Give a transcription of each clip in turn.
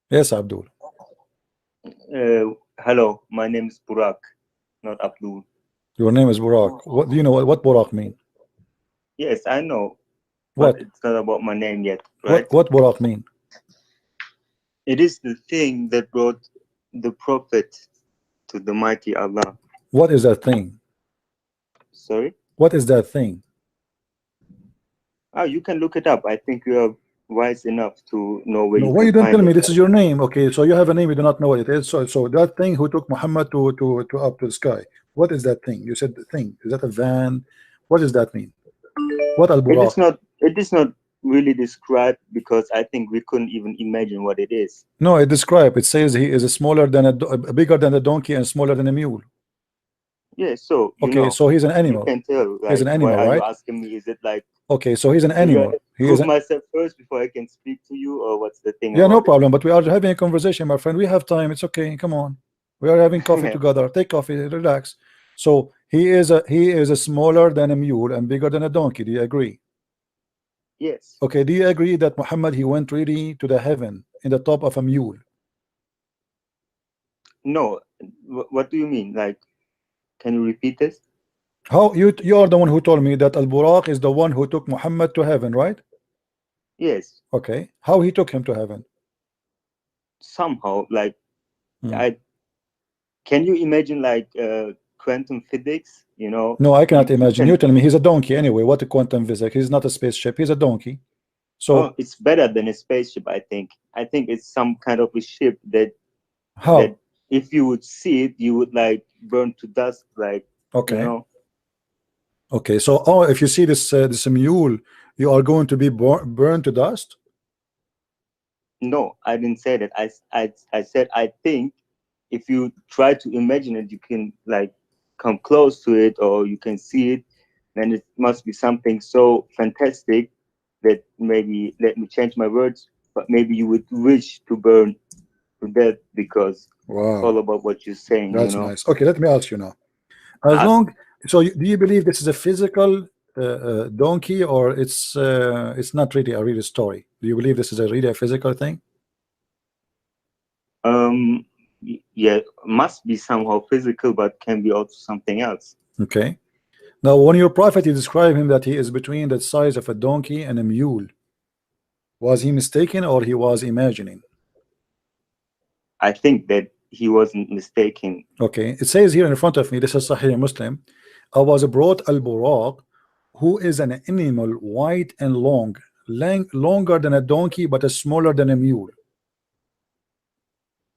Yes, Abdul. Hello, my name is Burak, not Abdul. Your name is Burak. What do you know what Burak mean? Yes, I know, but What? it's not about my name yet, right? What Burak mean? It is the thing that brought the prophet to the mighty Allah. What is that thing? Sorry? What is that thing? Oh, you can look it up. I think you are wise enough to know where No, you why can you don't tell find me it. this is your name? Okay, so you have a name, you do not know what it is. So that thing who took Muhammad to up to the sky. What is that thing? You said the thing. Is that a van? What does that mean? What Al It Buraq? is not. It is not really described because I think we couldn't even imagine what it is. No, it describe. It says he is a smaller than bigger than a donkey and smaller than a mule. Yeah. So Okay, so he's an you animal. can tell. He's Like, an why animal, are you right? asking me? Is it like, Okay, so he's an do you animal. He is prove a, myself first before I can speak to you, or what's the thing yeah, no about it? problem. But we are having a conversation, my friend. We have time. It's okay. Come on. We are having coffee together. Take coffee. Relax. So he is a smaller than a mule and bigger than a donkey. Do you agree? Yes. Okay. Do you agree that Muhammad he went really to the heaven in the top of a mule? No. What do you mean? Like, can you repeat this? How you are the one who told me that Al Buraq is the one who took Muhammad to heaven, right? Yes. Okay. How he took him to heaven? Somehow, like, Hmm. I can you imagine like quantum physics? No, I you cannot you imagine. You can. tell me he's a donkey anyway. What a quantum physics? He's not a spaceship. He's a donkey. Oh, So it's better than a spaceship. I think it's some kind of a ship that how? if you would see it, you would like burn to dust. Like, you Okay. know. Okay. So if you see this mule, you are going to be burned to dust. No, I didn't say that. I said I think if you try to imagine it, you can like come close to it or you can see it, then it must be something so fantastic that maybe let me change my words, but maybe you would wish to burn to death because it's Wow, all about what you're saying, that's nice. Okay, let me ask you now. As Ask. long so do you believe this is a physical donkey or it's not really a real story? Do you believe this is a really a physical thing? Um yeah, must be somehow physical, but can be also something else. Okay. Now, when your prophet you describe him that he is between the size of a donkey and a mule, was he mistaken or he was imagining? I think that he wasn't mistaken. Okay, it says here in front of me, this is Sahih Muslim. I was brought al buraq, who is an animal white and long, longer than a donkey but smaller than a mule.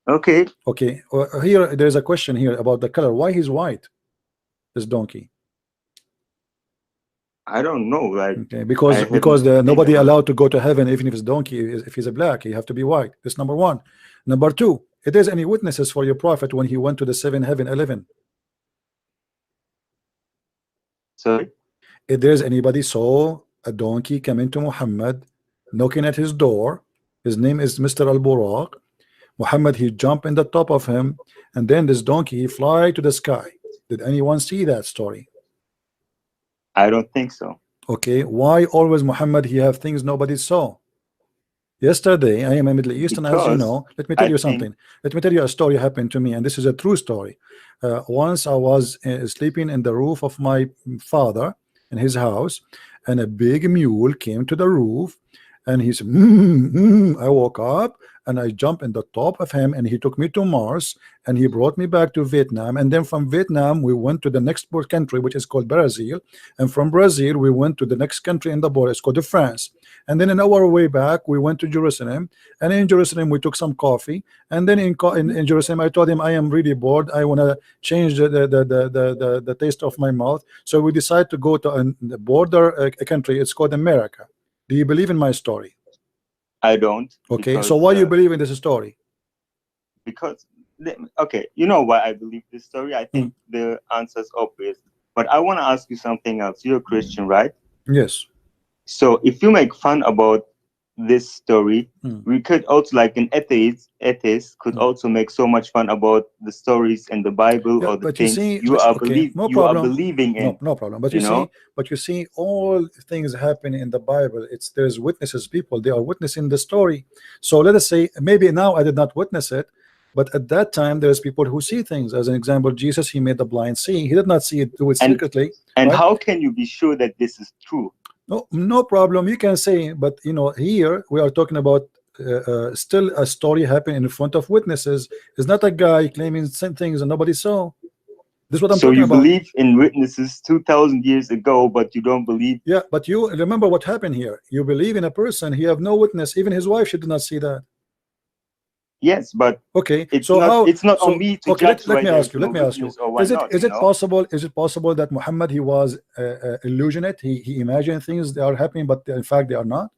Okay. Okay, here there's a question here about the color. Why he's white, this donkey? I don't know. Like, Okay, I because haven't think nobody about it. allowed to go to heaven even if it's donkey. If he's a black, he have to be white. That's number one. Number two, it is any witnesses for your prophet when he went to the seven heaven 11. Sorry. If there's anybody saw a donkey coming to Muhammad, knocking at his door, his name is Mr. Al Buraq. Muhammad he jump in the top of him, and then this donkey he fly to the sky. Did anyone see that story? I don't think so. Okay, why always Muhammad he have things nobody saw? Yesterday, I am a Middle Eastern, as you Because know. Let me tell I you think something. Let me tell you a story happened to me, and this is a true story. Once I was sleeping in the roof of my father in his house, and a big mule came to the roof, and he said, I woke up and I jumped in the top of him, and he took me to Mars, and he brought me back to Vietnam, and then from Vietnam we went to the next country, which is called Brazil, and from Brazil we went to the next country in the border, it's called France. And then in our way back, we went to Jerusalem. And in Jerusalem, we took some coffee. And then in Jerusalem, I told him, I am really bored. I want to change the taste of my mouth. So we decided to go to the border country. It's called America. Do you believe in my story? I don't Okay. So because why you believe in this story? because okay, you know why I believe this story? I Hmm. think the answer's obvious. But I want to ask you something else. You're a Christian, right? Yes. So if you make fun about this story, we could also, like an atheist could also make so much fun about the stories in the Bible, Yeah, or the but you things see, you are okay, no you are problem. believing in. No problem. But You know, you see, all things happen in the Bible. There's witnesses, people. They are witnessing the story. So let us say, maybe now I did not witness it, but at that time there's people who see things. As an example, Jesus, he made the blind see. He did not see it, do it secretly, and right? how can you be sure that this is true? No problem. You can say, but here we are talking about still a story happening in front of witnesses. It's not a guy claiming some things and nobody saw. This is what I'm So talking you about. believe in witnesses 2,000 years ago, but you don't believe. Yeah, but you remember what happened here. You believe in a person, he have no witness. Even his wife, she did not see that. Yes, but Okay, it's so not. how? It's not on So me to okay, judge let why me there ask is you. no Let me ask you. witness or why not. Is it possible? Is it possible that Muhammad, he was illusionate? He imagined things that are happening, but in fact they are not.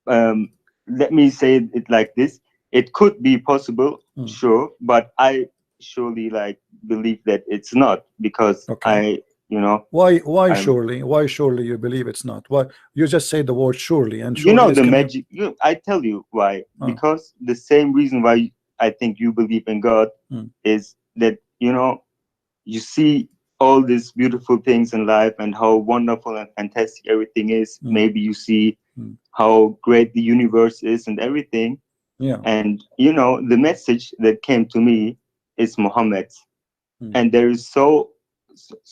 Let me say it like this: it could be possible, sure, but I surely believe that it's not, because Okay. Why surely? Why surely you believe it's not? Why you just say the word surely, and surely is the coming. magic. I tell you why. Because the same reason why I think you believe in God is that you see all these beautiful things in life and how wonderful and fantastic everything is. Maybe you see how great the universe is and everything. Yeah. And the message that came to me is Muhammad's. And there is so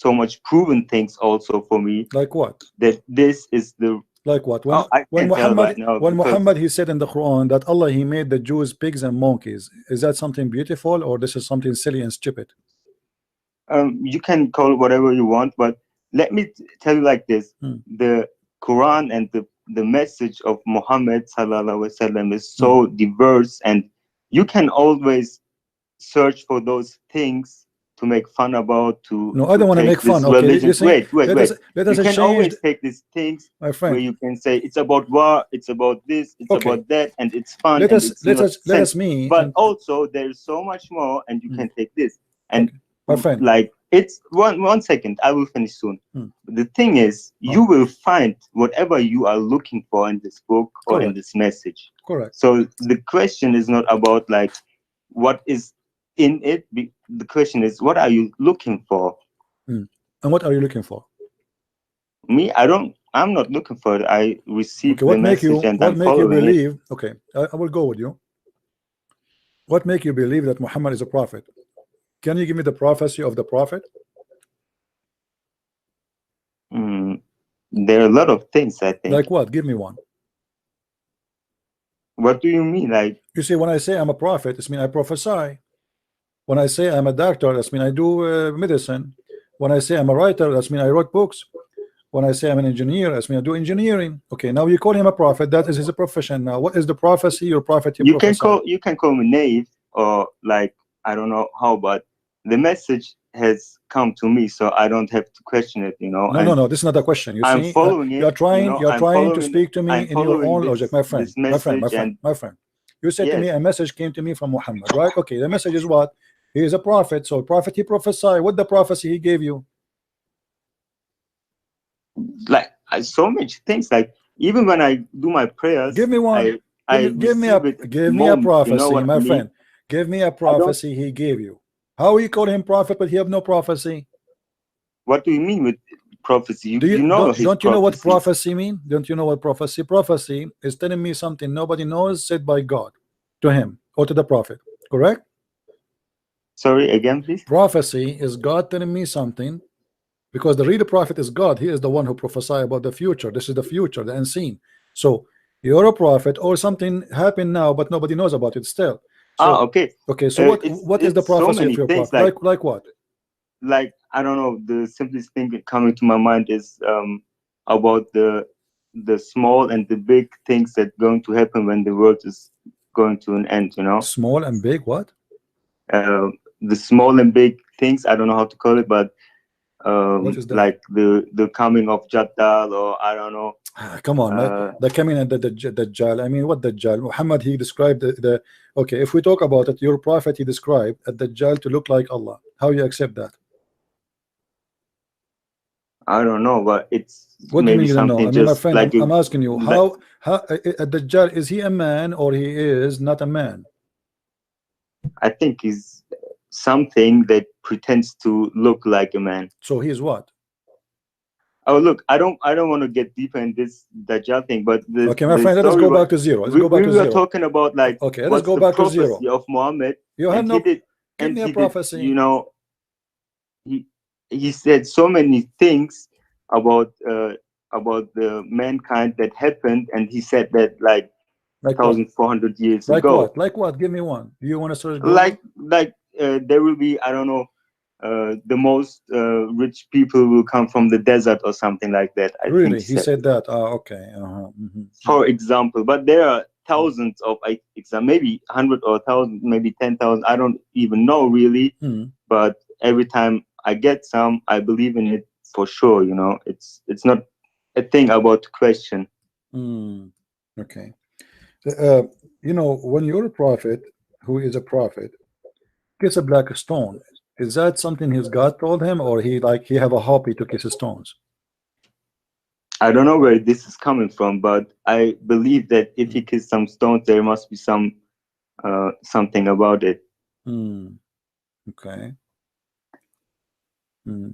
much proven things also for me. Like what? That this is the. Like what? When Muhammad, right now, when Muhammad, he said in the Quran that Allah, he made the Jews pigs and monkeys. Is that something beautiful, or this is something silly and stupid? You can call it whatever you want, but let me tell you like this: the Quran and the message of Muhammad sallallahu alaihi wasallam is so diverse, and you can always search for those things to make fun about, No, I don't want to make fun. Okay, religion. you see, Wait. let us You can exchange, always take these things, my where friend. you can say it's about war, it's about this, it's Okay. about that, and it's fun, Let and us it's not let sense. us meet. But also there is so much more, and you can take this. And my friend, it's one second, I will finish soon. The thing is, you will find whatever you are looking for in this book or in this message. Correct. So the question is not about what is in it. The question is, what are you looking for? And what are you looking for? Me, I'm not looking for it. I received the message and I'm make you following believe it. Okay, I will go with you. What make you believe that Muhammad is a prophet? Can you give me the prophecy of the prophet? There are a lot of things, I think. Like what? Give me one. What do you mean? You see, when I say I'm a prophet, it means I prophesy. When I say I'm a doctor, that means I do medicine. When I say I'm a writer, that means I wrote books. When I say I'm an engineer, that means I do engineering. Okay, now you call him a prophet. That is his profession. Now, what is the prophecy or prophet you can call me naive, or I don't know how, but the message has come to me, so I don't have to question it. No. This is not a question. You I'm see, following it. you're trying to speak to me in your own logic, my friend. My friend. You said to me a message came to me from Muhammad, right? Okay, the message is what? He is a prophet. So prophet, he prophesied. What the prophecy he gave you? So much things. Even when I do my prayers, give me one. Give me a prophecy, my friend. Give me a prophecy he gave you. How he called him prophet, but he have no prophecy? What do you mean with prophecy? Don't you know what prophecies. prophecy mean? Don't you know what prophecy? Prophecy is telling me something nobody knows, said by God to him or to the prophet. Correct? Sorry, again, please. Prophecy is God telling me something, because the real prophet is God. He is the one who prophesy about the future. This is the future, the unseen. So you're a prophet, or something happened now, but nobody knows about it still. So, okay. So what is the prophecy of your prophet? Like what? I don't know. The simplest thing coming to my mind is about the small and the big things that going to happen when the world is going to an end. Small and big what? The small and big things. I don't know how to call it, but what is that? Like the coming of Jaddal, or I don't know. Come on, the coming and the Dajjal. I mean, what Dajjal? Muhammad, he described the okay, if we talk about it, your prophet, he described a Dajjal to look like Allah. How you accept that? I don't know, but it's What do you maybe mean you don't know? I something mean, my just friend, like I'm asking you, like how Dajjal, is he a man or he is not a man? I think is something that pretends to look like a man. So he is what? Oh, look, I don't want to get deeper in this Dajjal thing, but Okay, my the friend, let us story go what back to zero. Let's we, go back we to were zero. talking about, like Okay, let us what's go the back to prophecy zero. of Muhammad, You have and no, give me a he did, prophecy. you know, he he said so many things about the mankind that happened, and he said that like Like what? 1,400 years Like ago, what? Like what? Give me one. Do you want to search Google? like there will be, I don't know, the most rich people will come from the desert or something like that, I think Really? he He said, said that. Okay. for example. But there are thousands of exam, maybe 100 or 1,000, maybe 10,000, I don't even know really. Mhm. But every time I get some, I believe in it for sure, it's not a thing about question. Mm. Okay. When you're a prophet, who is a prophet, kiss a black stone. Is that something his God told him, or he have a hobby to kiss stones? I don't know where this is coming from, but I believe that if he kissed some stones, there must be something about it. Mm. Okay. Mm.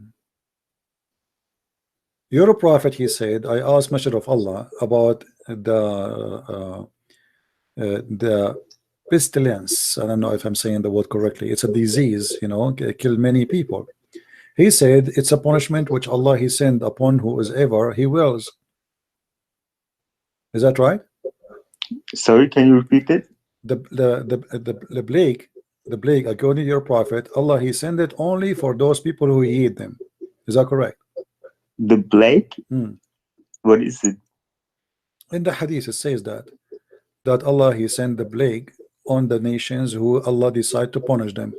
You're a prophet, he said. I asked Messenger of Allah about the pestilence. I don't know if I'm saying the word correctly. It's a disease, kill many people. He said it's a punishment which Allah he sent upon whoever he wills. Is that right? Sorry, can you repeat it? The plague, according to your prophet, Allah he sent it only for those people who heed them. Is that correct? The Blake? Hmm. What is it? In the hadith it says that Allah he sent the plague on the nations who Allah decide to punish them.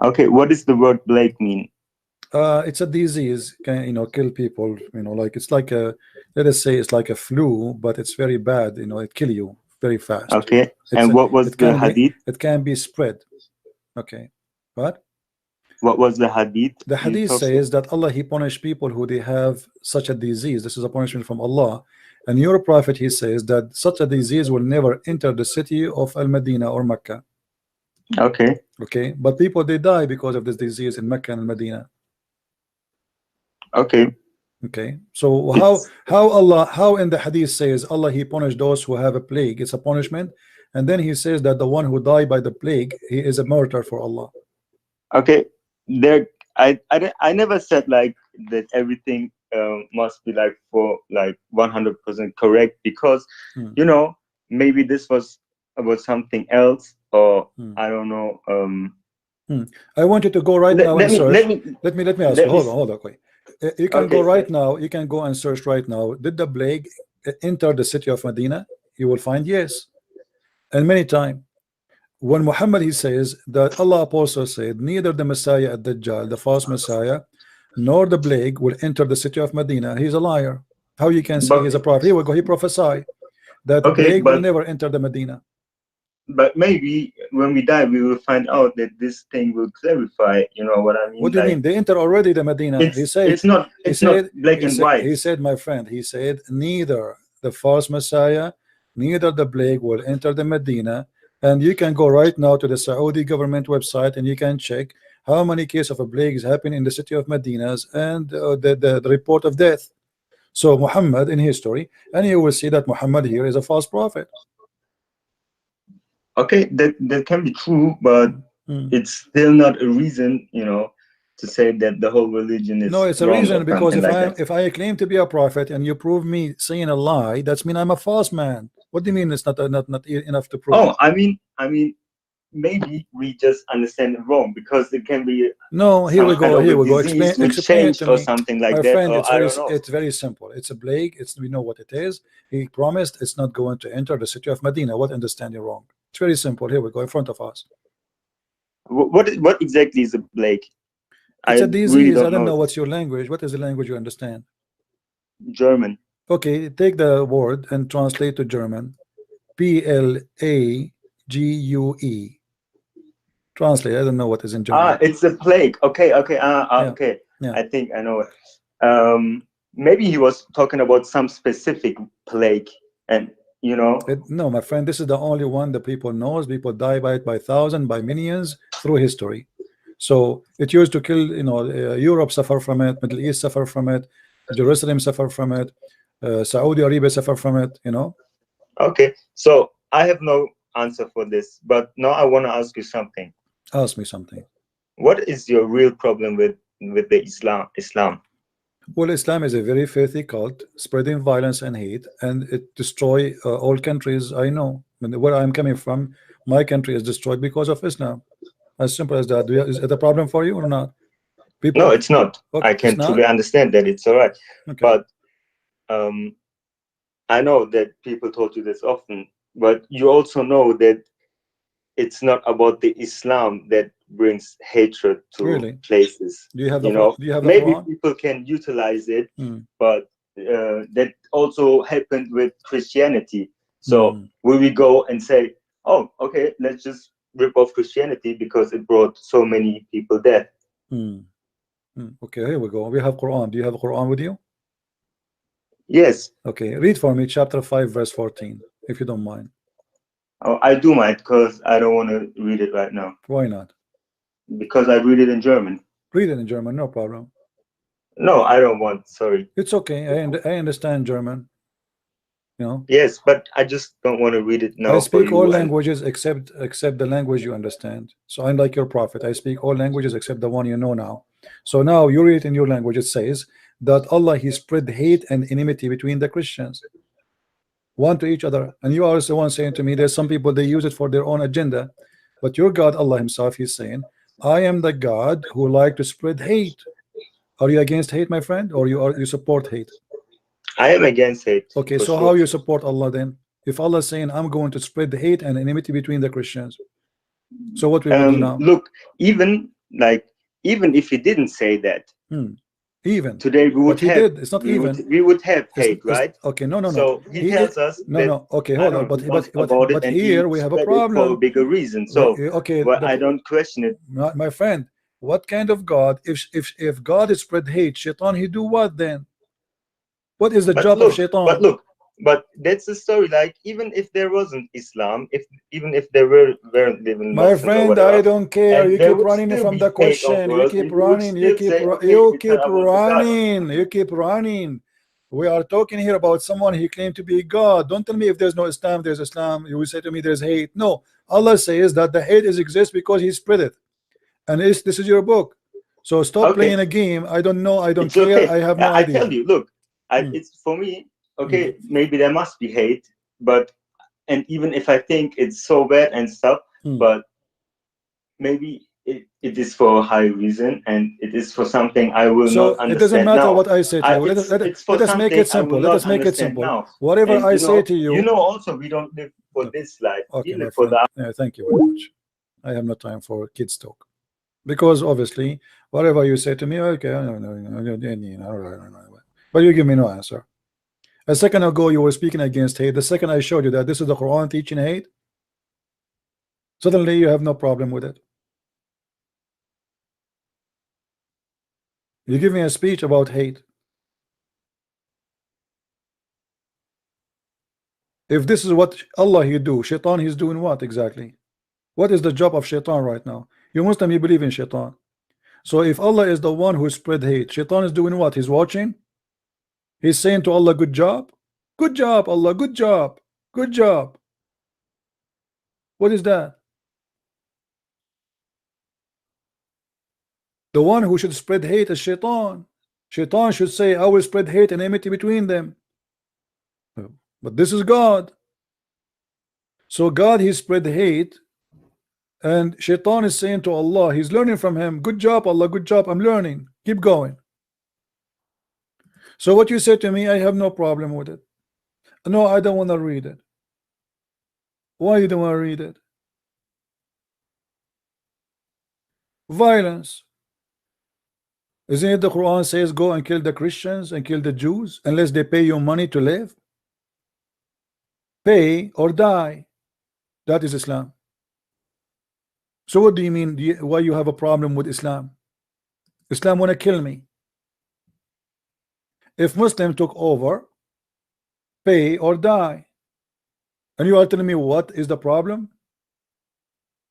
Okay, what does the word Blake mean? It's a disease, can kill people, like it's like a, let us say it's like a flu, but it's very bad, it kill you very fast. Okay, It's and a, what was it the can be hadith? it can be spread. Okay, what? What was the hadith The you hadith talked about? says that Allah he punish people who they have such a disease. This is a punishment from Allah. And your prophet he says that such a disease will never enter the city of Al-Medina or Mecca. Okay, Okay, but people they die because of this disease in Mecca and Medina. okay. Okay, so how It's how Allah how in the hadith says Allah he punished those who have a plague, it's a punishment, and then he says that the one who died by the plague he is a martyr for Allah. okay. There, I never said like that everything must be like for like 100% correct, because Hmm. you know maybe this was about something else, or Hmm. I don't know. Hmm. I want you to go right Let, now and let me search. let me Let me ask you. let me. Hold on, quick. You can go Okay, right now. You can go and search right now. Did the plague enter the city of Medina? You will find yes, and many times. When Muhammad he says that Allah also said neither the Messiah at Dajjal, the false Messiah, nor the plague will enter the city of Medina. He's a liar. How you can say but he's a prophet? Here we go. He prophesied that the okay, plague will never enter the Medina. but maybe when we die, we will find out that this thing will clarify. You know what I What mean? do you Like mean? They enter already the Medina. He said, he it's not said, black and he white. said, my friend, he said, neither the false Messiah, neither the plague will enter the Medina. And you can go right now to the Saudi government website and you can check how many cases of a plague is happening in the city of Medinas and the report of death. So Muhammad in history, and you will see that Muhammad here is a false prophet. Okay, that can be true, but Hmm. it's still not a reason, to say that the whole religion No, is it's a wrong or reason because something if like I that. if I claim to be a prophet and you prove me saying a lie, that's mean I'm a false man. What do you mean it's not enough to prove? Oh, I mean, maybe we just understand it wrong, because it can be No, here some we kind go. of Here a we go. Explain disease which explain it to changed or me, something like my that, friend. or I don't know. It's very simple. It's a plague. We know what it is. He promised it's not going to enter the city of Medina. What understand you wrong? It's very simple. Here we go in front of us. What exactly is a plague? It's I a really disease. I don't don't know know it. what's your language. What is the language you understand? German. Okay, take the word and translate to German. Plague. Translate. I don't know what is in Ah, German. it's a plague. Okay, okay, Yeah, okay. yeah. I think I know it. maybe he was talking about some specific plague, and you know. No, my friend, this is the only one that people knows. People die by it by thousand, by millions through history. So it used to kill, Europe suffer from it, Middle East suffer from it, Jerusalem suffer from it, Saudi Arabia suffer from it, Okay, so I have no answer for this, but now I want to ask you something. Ask me something. What is your real problem with the Islam? Well, Islam is a very filthy cult, spreading violence and hate, and it destroy all countries I know. Where I'm coming from, my country is destroyed because of Islam. As simple as that. Is it a problem for you or not? No, People, it's not. okay, I it's can not. truly understand that it's all right. Okay. But I know that people told you this often, but you also know that it's not about the Islam that brings hatred to Really? places. Do you have the You know, Do you have the maybe Quran? people can utilize it, Mm. but that also happened with Christianity. So Mm. will we go and say, "Oh, okay, let's just rip off Christianity because it brought so many people death"? Mm. Mm. Okay, here we go. We have Quran. Do you have a Quran with you? Yes. Okay, read for me chapter 5 verse 14, if you don't mind. Oh, I do mind because I don't want to read it right now. Why not? Because I read it in German. Read it in German, no problem. No, I don't want. Sorry. It's okay. I understand German. Yes, but I just don't want to read it I now for speak all you. And languages except the language you understand. So I'm like your prophet. I speak all languages except the one you know now. So now you read it in your language. It says that Allah He spread hate and enmity between the Christians, one to each other. And you are the one saying to me, there's some people they use it for their own agenda. But your God, Allah Himself, He's saying, I am the God who like to spread hate. Are you against hate, my friend, or you support hate? I am against it Okay, for so how sure. you support Allah then? If Allah is saying, I'm going to spread the hate and enmity between the Christians, so what we will do now? Look, even if he didn't say that, Even today but he did. It's not even. we would have hate, right? Okay, no, So he he tells us no, that no. Okay, I hold on. don't know, he knows about it, But and he here we have a spread it for a problem. bigger reason. So Okay, well, but I don't question it. my friend, what kind of God? If God is spread hate, Shaitan, he do what then? What is the But job of look, but Shaitan? look, but that's the story. Like even if there wasn't Islam, even if there weren't living My Muslims or friend, I whatever, don't care. and You there keep would running still from be the hate of question. You world, keep we would running. You still keep say, okay, we care about the God. You keep running. We are talking here about someone he claimed to be God. Don't tell me if there's no Islam, there's Islam. You will say to me there's hate. No, Allah says that the hate is exists because He spread it, and this is your book. So stop Okay, playing a game. I don't know. I don't it's care. okay. I have no I tell idea. you, look, Hmm. it's for me. Hmm. Okay, maybe there must be hate, but and even if I think it's so bad and stuff, Hmm. but maybe it is for a high reason and it is for something I will not So it doesn't understand matter now. what I say to you. It's for Let us make something it I simple. will Let not us make it understand simple. now. Whatever And I say to you you. know, also we don't live for Okay, this life. okay, We my live for friend. the. Thank you very much. I have no time for kids talk because obviously whatever you say to me, okay, but you give me no answer. A second ago you were speaking against hate. The second I showed you that this is the Quran teaching hate, suddenly you have no problem with it. You give me a speech about hate. If this is what Allah He do, Shaitan He's doing what exactly? What is the job of Shaitan right now? You Muslim, you believe in Shaitan. So if Allah is the one who spread hate, Shaitan is doing what? He's watching. He's saying to Allah, good job, Allah, good job, good job. What is that? The one who should spread hate is Shaitan. Shaitan should say, I will spread hate and enmity between them. But this is God. So God, He spread hate, and Shaitan is saying to Allah, he's learning from him, good job, Allah, good job, I'm learning, keep going. So what you said to me, I have no problem with it. No, I don't want to read it. Why you don't want to read it? Violence. Isn't it the Quran says go and kill the Christians and kill the Jews unless they pay you money to live? Pay or die. That is Islam. So what do you mean? Why you have a problem with Islam? Islam want to kill me. If Muslim took over, pay or die. And you are telling me what is the problem?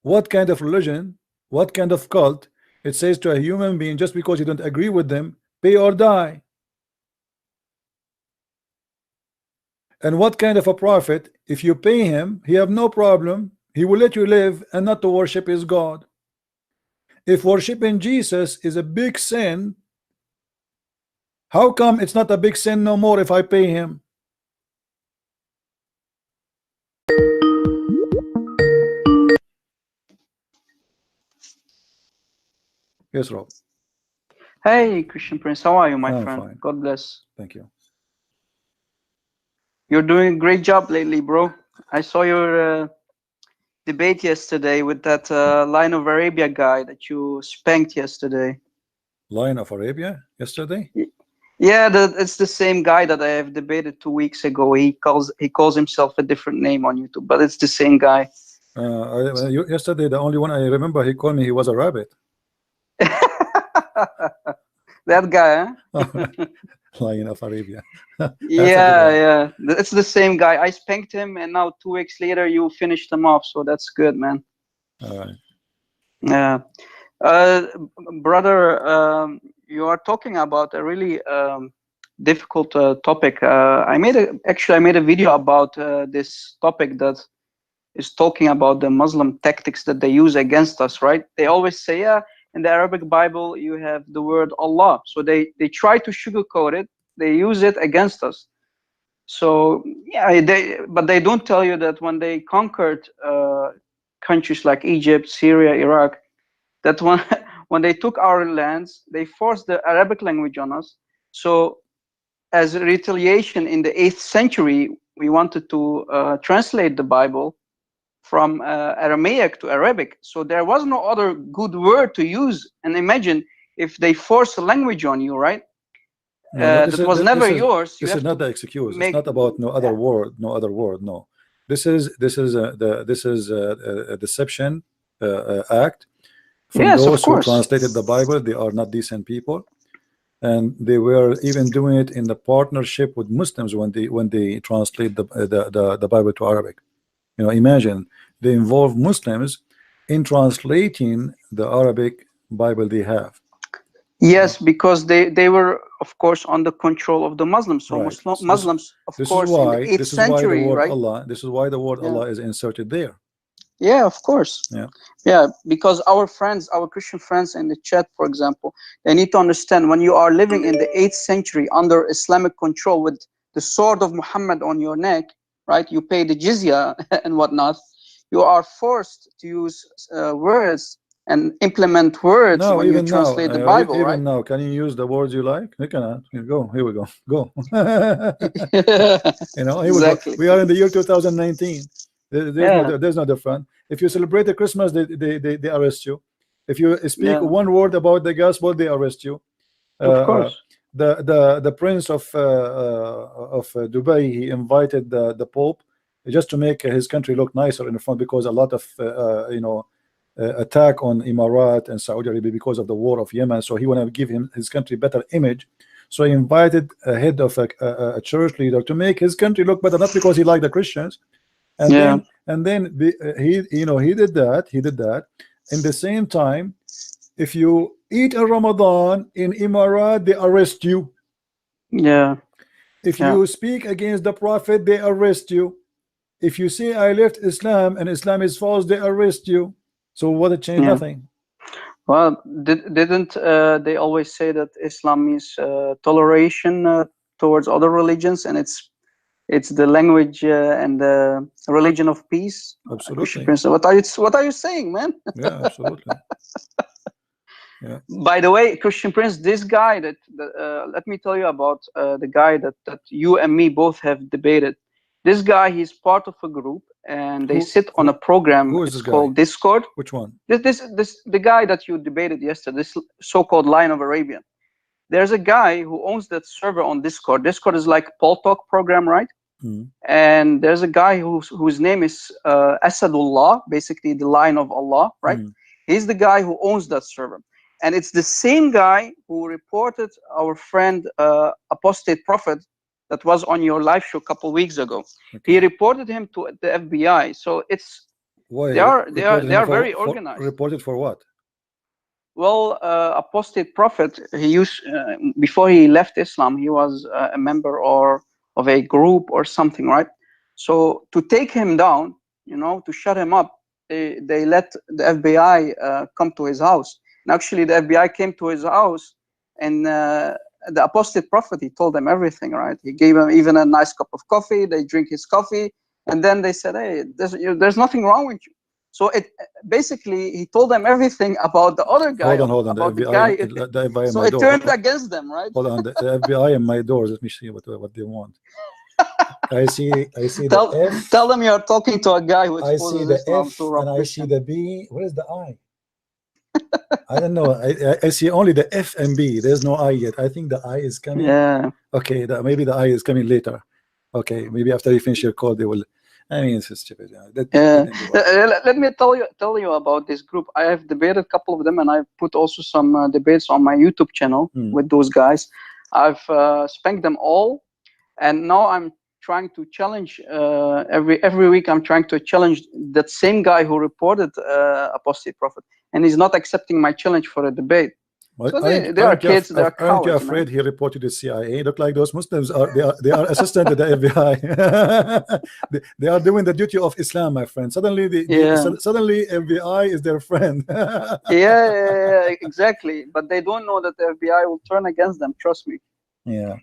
What kind of religion, what kind of cult it says to a human being, just because you don't agree with them, pay or die? And what kind of a prophet, if you pay him, he have no problem, he will let you live and not to worship his God. If worshiping Jesus is a big sin, how come it's not a big sin no more if I pay him? Yes, Rob. Hey, Christian Prince, how are you, my I'm friend? fine. God bless. Thank you. You're doing a great job lately, bro. I saw your debate yesterday with that Line of Arabia guy that you spanked yesterday. Lion of Arabia yesterday? Yeah, it's the same guy that I have debated 2 weeks ago. He calls himself a different name on YouTube, but it's the same guy. Yesterday, the only one I remember, he called me, he was a rabbit. That guy, huh? Lion of Arabia. Yeah. It's the same guy. I spanked him, and now 2 weeks later, you finished him off. So that's good, man. All right. Yeah. Brother, you are talking about a really difficult topic. I made a video about this topic that is talking about the Muslim tactics that they use against us, right? They always say, yeah, in the Arabic Bible, you have the word Allah. So they try to sugarcoat it. They use it against us. So yeah, but they don't tell you that when they conquered countries like Egypt, Syria, Iraq, that when they took our lands, they forced the Arabic language on us. So as a retaliation in the 8th century, we wanted to translate the Bible from Aramaic to Arabic. So there was no other good word to use. And imagine if they force a language on you, right? No, That was never yours. This is not the excuse. It's not about no other word. No. This is a deception act from those who translated the Bible. They are not decent people, and they were even doing it in the partnership with Muslims when they translate the Bible to Arabic. You know, imagine they involve Muslims in translating the Arabic Bible they have. Yes, because they were, of course, under control of the Muslims. So right. Muslims, of course, in the 8th century, right? This is why the word Allah is inserted there. Yeah, of course. Yeah, because our friends, our Christian friends in the chat, for example, they need to understand when you are living in the 8th century under Islamic control with the sword of Muhammad on your neck, right? You pay the jizya and whatnot. You are forced to use words and implement words when you translate the Bible, right? Even now, can you use the words you like? You cannot. Go. Here we go. Go. You know, here exactly. we go. We are in the year 2019. There's no different. If you celebrate the Christmas, they arrest you. If you speak one word about the gospel, they arrest you. Of course. The prince of Dubai, he invited the Pope just to make his country look nicer in front, because a lot of attack on Emirat and Saudi Arabia because of the war of Yemen. So he wanted to give his country better image. So he invited a head of a church leader to make his country look better, not because he liked the Christians. And then he did that. In the same time, if you eat a Ramadan in Emirat, they arrest you. If you speak against the Prophet, they arrest you. If you say I left Islam and Islam is false, they arrest you. So what? It changed nothing. Well, didn't they always say that Islam means toleration towards other religions, and it's the language and the religion of peace? Absolutely. What are you saying, man? Yeah, absolutely. Yeah. By the way, Christian Prince, this guy that let me tell you about the guy that you and me both have debated. This guy, he's part of a group, and they sit on a program. It's called Discord. Which one? The guy that you debated yesterday, this so-called Line of Arabia. There's a guy who owns that server on Discord. Discord is like a Paul Talk program, right? And there's a guy whose name is Asadullah, basically the line of Allah, right? He's the guy who owns that server. and it's the same guy who reported our friend apostate prophet that was on your live show a couple weeks ago. Okay. He reported him to the FBI. So it's Why? they are very organized. Reported for what? Well, apostate prophet, he used before he left Islam, he was a member of a group or something, right? So to take him down, you know, to shut him up, they let the FBI come to his house. And actually, the FBI came to his house, and the apostate prophet, he told them everything, right? He gave them even a nice cup of coffee. They drink his coffee, and then they said, "Hey, there's nothing wrong with you." So it basically, he told them everything about the other guy. Hold on. About the the guy. FBI So my it door. turned against them, right? Hold on, the FBI in my doors. Let me see what they want. I see Tell the F. Tell them you're talking to a guy who I see exposes the Islam F to and I see Christian. the B. What is the I? I don't know. I see only the F and B. There's no I yet. I think the I is coming. Yeah. Okay, maybe the I is coming later. Okay, maybe after you finish your call, they will. I mean, it's stupid. Let me tell you about this group. I have debated a couple of them, and I've put also some debates on my YouTube channel with those guys. I've spanked them all, and now I'm trying to challenge every week. I'm trying to challenge that same guy who reported apostate prophet, and he's not accepting my challenge for a debate. So they are kids. They are cowards. Aren't you afraid he reported to the CIA? Look like those Muslims they are assistant to the FBI. they are doing the duty of Islam, my friend. Suddenly, suddenly FBI is their friend. yeah, exactly. But they don't know that the FBI will turn against them. Trust me. Yeah,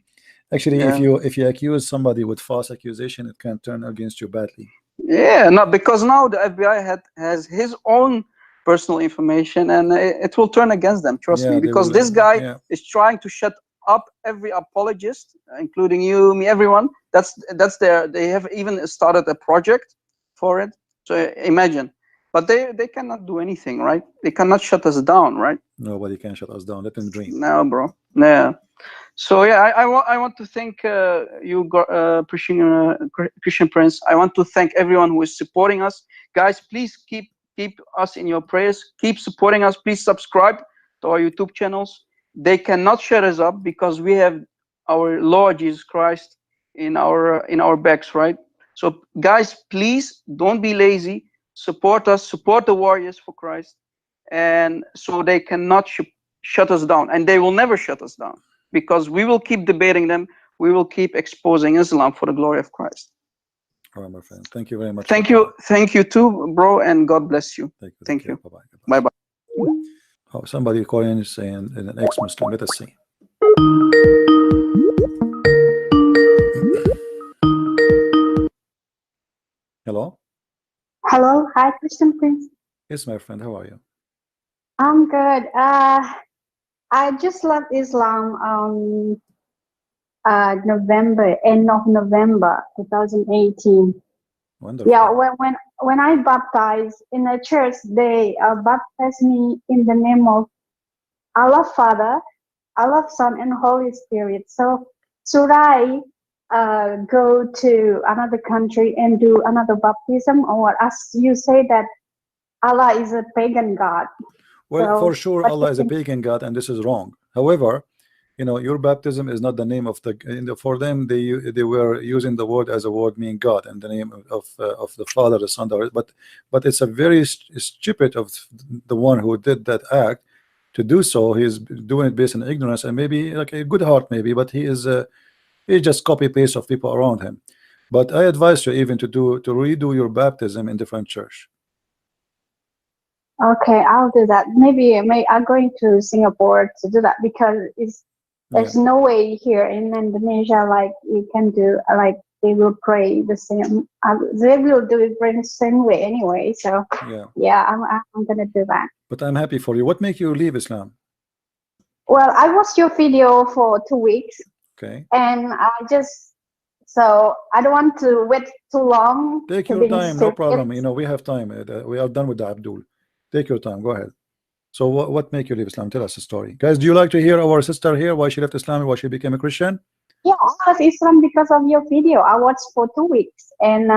actually, if you accuse somebody with false accusation, it can turn against you badly. Yeah, no, because now the FBI has his own personal information, and it will turn against them. Trust me, because this guy is trying to shut up every apologist, including you, me, everyone. That's they have even started a project for it. So imagine, but they cannot do anything, right? They cannot shut us down, right? Nobody can shut us down. Let them dream. No, bro. Yeah. So yeah, I want to thank you, Christian Prince. I want to thank everyone who is supporting us, guys. Please keep us in your prayers. Keep supporting us. Please subscribe to our YouTube channels. They cannot shut us up because we have our Lord Jesus Christ in our backs, right? So guys, please don't be lazy. Support us. Support the warriors for Christ, and so they cannot shut us down, and they will never shut us down, because we will keep debating them. We will keep exposing Islam for the glory of Christ. All right, my friend. Thank you very much. Thank you too, bro, and God bless you. Thank you. Bye bye. Oh, somebody calling saying an ex-Muslim. Let us see. Hello. Hello, hi, Christian Prince. Yes, my friend. How are you? I'm good. I just left Islam end of November 2018. Wonderful. Yeah, when I baptized in the church, they baptized me in the name of Allah Father, Allah Son, and Holy Spirit. So should I go to another country and do another baptism, or as you say that Allah is a pagan god? Well, so, for sure, Allah is a pagan god, and this is wrong. However, you know, your baptism is not the name of for them. They were using the word as a word meaning God, and the name of the Father, the Son, but it's a very stupid of the one who did that act to do so. He's doing it based on ignorance and maybe like a good heart, maybe, but he just copy paste of people around him. But I advise you even to redo your baptism in different church. Okay, I'll do that. Maybe I'm going to Singapore to do that, because there's no way here in Indonesia like you can do like they will pray the same. They will do it the same way anyway. So yeah, I'm gonna do that. But I'm happy for you. What make you leave Islam? Well, I watched your video for 2 weeks. Okay. And I don't want to wait too long. Take your time, no problem. You know, we have time. We are done with the Abdul. Take your time. Go ahead. So what make you leave Islam? Tell us a story. Guys, do you like to hear our sister here, why she left Islam, why she became a Christian? Yeah, I left Islam because of your video. I watched for 2 weeks. And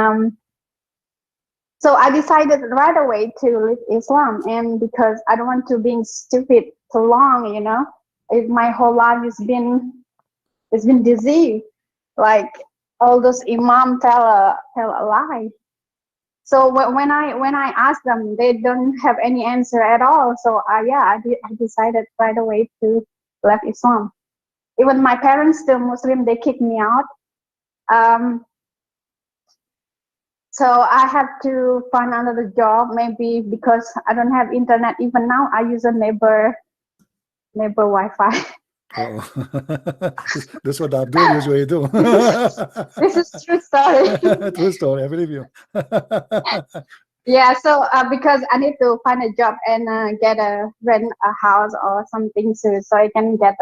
So I decided right away to leave Islam, and because I don't want to being stupid too long, you know. If my whole life has been deceived, like all those imam tell a lie. So when I ask them, they don't have any answer at all. So I decided right away to leave Islam. Even my parents still Muslim, they kicked me out. So I have to find another job, maybe because I don't have internet. Even now, I use a neighbor Wi-Fi. Oh. This is what Abdul usually do. This is true story. True story, I believe you. Yeah, so because I need to find a job and rent a house or something soon, so I can get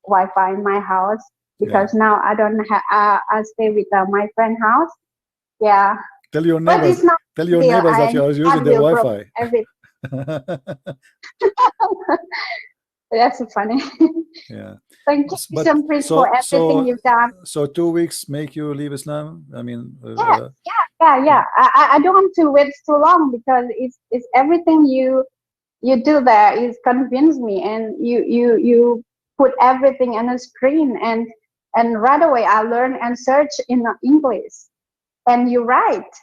Wi-Fi in my house. Because now I don't have. I stay with my friend house. Yeah, Tell your but neighbors. it's not Tell your deal. neighbors that you are using their Wi-Fi. That's funny. Yeah. Thank you, But Simpris, for everything you've done. So 2 weeks make you leave Islam? I mean, Yeah. I don't want to wait too long because it's everything you do there is convince me, and you put everything on a screen, and right away I learn and search in English, and you write.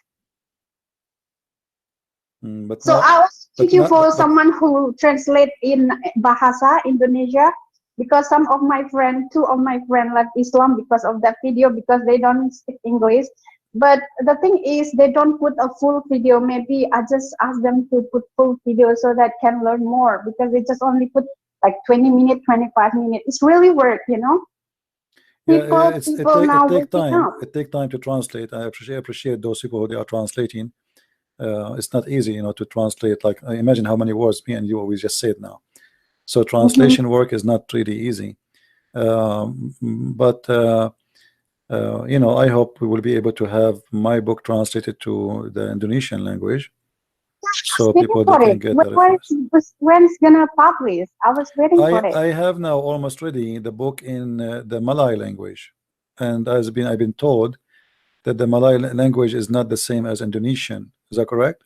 But So not, I was but thinking not, for but, someone who translate in Bahasa Indonesia, because some of my friends, two of my friends left Islam because of that video, because they don't speak English. But the thing is, they don't put a full video. Maybe I just ask them to put full video so that can learn more, because they just only put like 20 minutes, 25 minutes. It's really work, you know. Yeah, People now waking up. It takes time to translate. I appreciate those people who they are translating. It's not easy, you know, to translate. Like, imagine how many words me and you we just said now. So translation work is not really easy. But you know, I hope we will be able to have my book translated to the Indonesian language, so people they can get the reference. When's gonna publish? I was waiting for it. I have now almost ready the book in the Malay language, and I've been told that the Malay language is not the same as Indonesian. Is that correct?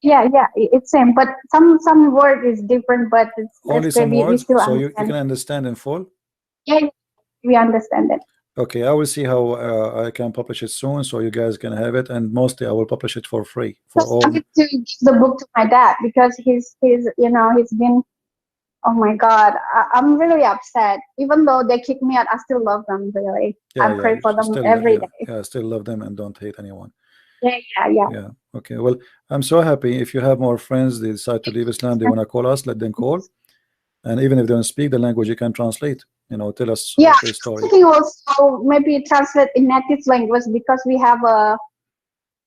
Yeah, it's same, but some word is different, but it's Only some we words, still so you understand. can understand in full. Yeah, we understand it. Okay, I will see how I can publish it soon, so you guys can have it, and mostly I will publish it for free for all. I need to give the book to my dad, because he's you know, he's been, oh my God, I'm really upset. Even though they kick me out, I still love them, really. I pray for them every day. Yeah, still love them and don't hate anyone. Yeah. Okay, well, I'm so happy. If you have more friends, they decide to leave Islam, they want to call us, let them call. And even if they don't speak the language, you can translate, you know, tell us Yeah, the story. thinking also maybe translate in native language, because we have a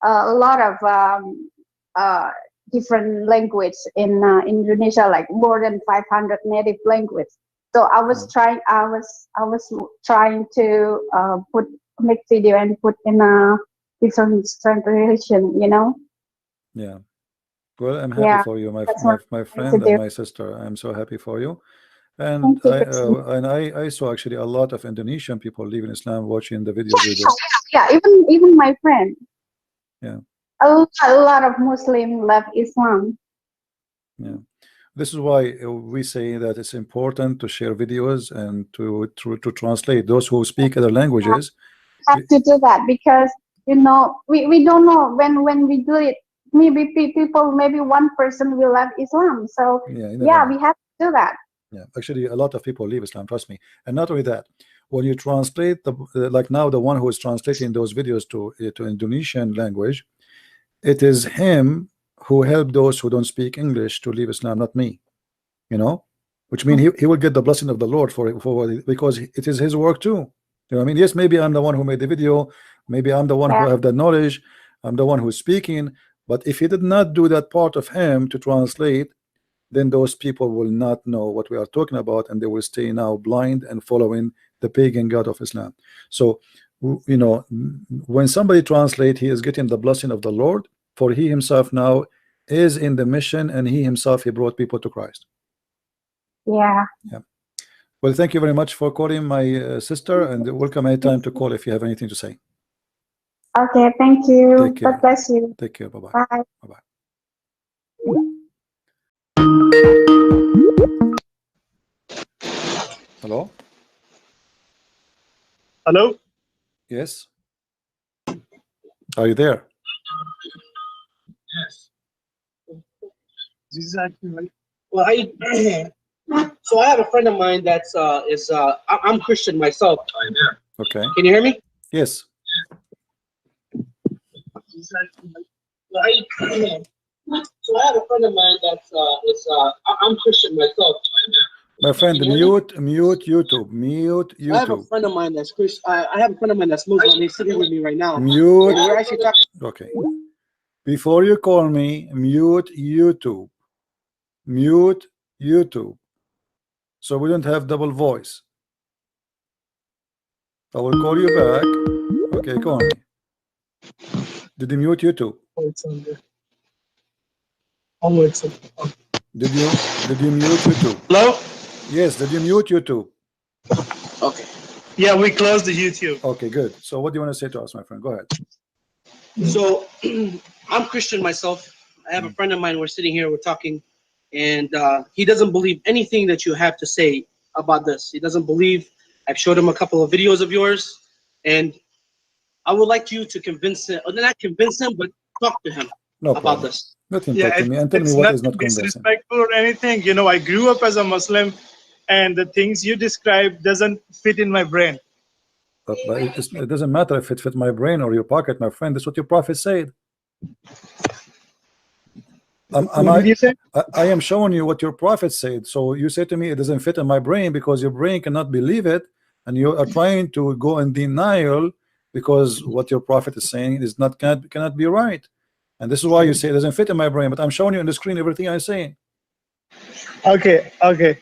lot of different language in Indonesia, like more than 500 native language. So I was trying to make video and put in a different translation, you know. Yeah. Well, I'm happy for you, my friend and my sister. I'm so happy for you. And I saw actually a lot of Indonesian people leaving Islam watching the video. Yeah, even my friend. Yeah. A lot of Muslims left Islam. Yeah. This is why we say that it's important to share videos and to translate those who speak other languages. Have to do that, because you know we don't know when we do it. Maybe people, maybe one person will leave Islam. So yeah, we have to do that. Yeah, actually, a lot of people leave Islam, trust me. And not only that, when you translate like now the one who is translating those videos to Indonesian language, it is him who helped those who don't speak English to leave Islam, not me. You know, which means he will get the blessing of the Lord for because it is his work too. You know what I mean? Yes, maybe I'm the one who made the video, maybe I'm the one who have the knowledge, I'm the one who's speaking, but if he did not do that part of him to translate, then those people will not know what we are talking about, and they will stay now blind and following the pagan god of Islam. So you know, when somebody translate, he is getting the blessing of the Lord, for he himself now is in the mission, and he himself he brought people to Christ. Yeah. Well, thank you very much for calling, my sister, and welcome anytime to call if you have anything to say. Okay, thank you. Take care. God bless you. Take care. Bye-bye. Bye. Bye-bye. Hello? Hello? Yes? Are you there? Yes. This is actually right. Well, so I have a friend of mine that's I'm Christian myself. Okay. Can you hear me? Yes. Well, so I have a friend of mine that's I'm Christian myself. My friend, Can you hear me? mute YouTube. Mute I have a YouTube. friend of mine that's Christian. I have a friend of mine that's Muslim. He's sitting with me right now. Mute. And we're actually talking. Okay. Before you call me, mute YouTube. Mute YouTube. So we don't have double voice. I will call you back. Okay, call me. Did you mute YouTube? Oh, it's on there. Oh, it's on. Did you mute YouTube? Hello? Yes, did you mute YouTube? Okay. Yeah, we closed the YouTube. Okay, good. So what do you want to say to us, my friend? Go ahead. So I'm Christian myself. I have a friend of mine. We're sitting here, we're talking, and he doesn't believe anything that you have to say about this. He doesn't believe. I've showed him a couple of videos of yours, and I would like you to convince him, or not convince him, but talk to him No about problem. this. Let him Yeah, talk to me and tell me it's what not is not convincing. disrespectful or anything. You know, I grew up as a Muslim, and the things you describe doesn't fit in my brain. But it doesn't matter if it fit my brain or your pocket, my friend. That's what your prophet said. What did you say? I am showing you what your prophet said. So you say to me it doesn't fit in my brain because your brain cannot believe it, and you are trying to go in denial because what your prophet is saying is not cannot be right. And this is why you say it doesn't fit in my brain. But I'm showing you on the screen everything I'm saying. Okay, okay.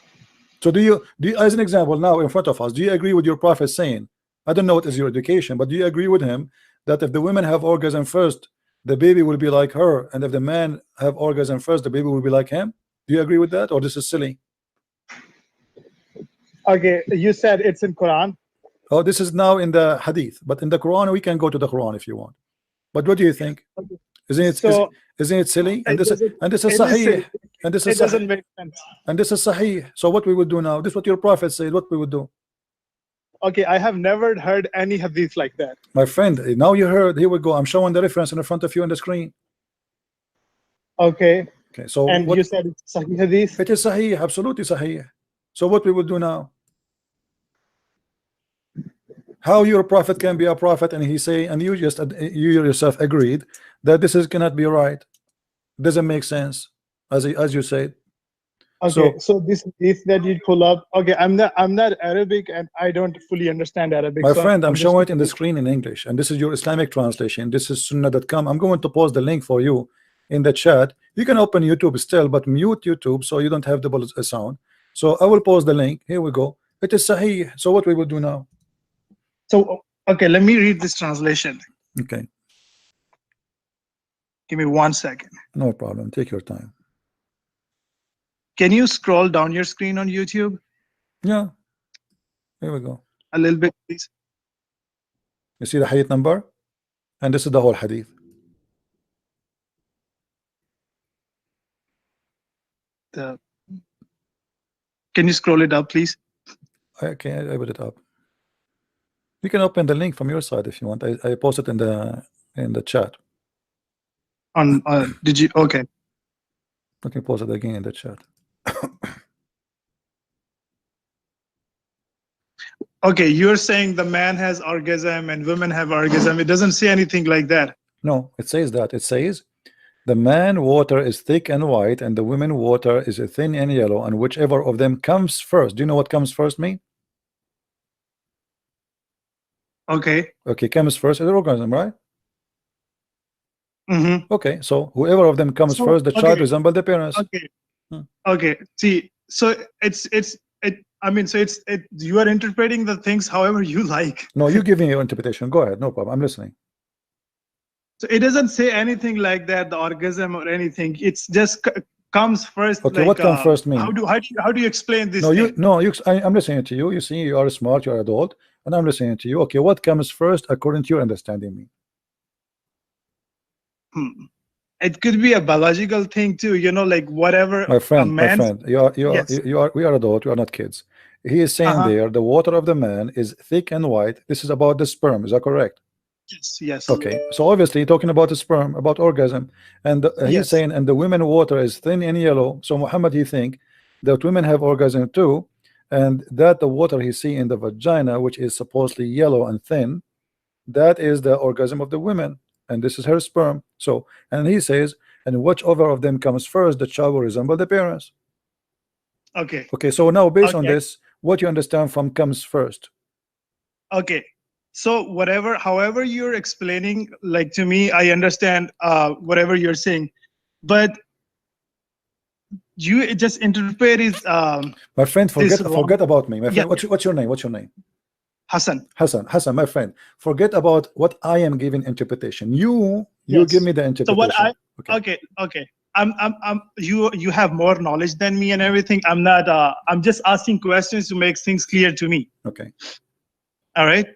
So do you as an example now in front of us, do you agree with your prophet saying, I don't know what is your education, but do you agree with him that if the women have orgasm first, the baby will be like her, and if the man have orgasm first, the baby will be like him? Do you agree with that, or this is silly? Okay, you said it's in Quran. Oh, this is now in the hadith, but in the Quran we can go to the Quran if you want. But what do you think? Isn't it So isn't it silly? And this is it is sahih, silly. and this is It doesn't sahih, make sense. and this is sahih. So what we would do now? This is what your prophet said. What we would do? Okay, I have never heard any hadith like that. My friend, now you heard. Here we go. I'm showing the reference in front of you on the screen. Okay, Okay, so and what, you said it's Sahih hadith. it is sahih, absolutely sahih. So what we will do now? How your prophet can be a prophet, and he say, and you yourself agreed that this is cannot be right. Doesn't make sense, as you said. Okay, so this hadith that you pull up. Okay, I'm not Arabic, and I don't fully understand Arabic. My so friend, I'm just- showing it in the screen in English, and this is your Islamic translation. This is sunnah.com. I'm going to post the link for you in the chat. You can open YouTube still, but mute YouTube so you don't have double sound. So I will post the link. Here we go. It is sahih. So what we will do now? So okay, let me read this translation. Okay, Give me 1 second. no problem. Take your time. Can you scroll down your screen on YouTube Yeah, here we go. a little bit, please? You see the hadith number, and this is the whole hadith. Can you scroll it up, please? Okay, I put it up. You can open the link from your side if you want. I posted in the chat. On did you? Okay. I can post it again in the chat. Okay, you're saying the man has orgasm and women have orgasm. It doesn't say anything like that. No, it says that. It says the man water is thick and white, and the women water is thin and yellow, and whichever of them comes first. Do you know what comes first mean? Okay. Okay, comes first is orgasm, right? Mm-hmm. Okay, so whoever of them comes So, first, the child okay. resembles the parents. Okay. Hmm. Okay. See, so I mean, so you are interpreting the things however you like. No, you give me your interpretation. Go ahead, no problem. I'm listening. So it doesn't say anything like that, the orgasm or anything. It's just comes first. Okay, like, what comes first mean? How do you explain this? No, thing? I'm listening to you. You see, you are smart, you are adult, and I'm listening to you. Okay, what comes first according to your understanding mean? It could be a biological thing too, you know, like whatever My a friend, man's. Yes. we are adult, we are not kids. He is saying Uh-huh. there the water of the man is thick and white. This is about the sperm, is that correct? Yes, yes. Okay, so obviously talking about the sperm, about orgasm, and he's Yes. saying, and the women water is thin and yellow. So Muhammad, he think that women have orgasm too, and that the water he see in the vagina, which is supposedly yellow and thin, that is the orgasm of the women, and this is her sperm. So, and he says, and whichever of them comes first, the child will resemble the parents. Okay. Okay, so now based on Okay. this, what you understand from comes first? Okay. So whatever, however you're explaining, like to me, I understand whatever you're saying, but you just interpret is My friend, this wrong. forget about me. My friend, Yeah. what's your name? What's your name? Hassan. Hassan, my friend. Forget about what I am giving interpretation. You Yes. give me the So interpretation. what okay. You have more knowledge than me and everything. I'm not. I'm just asking questions to make things clear to me. Okay. All right.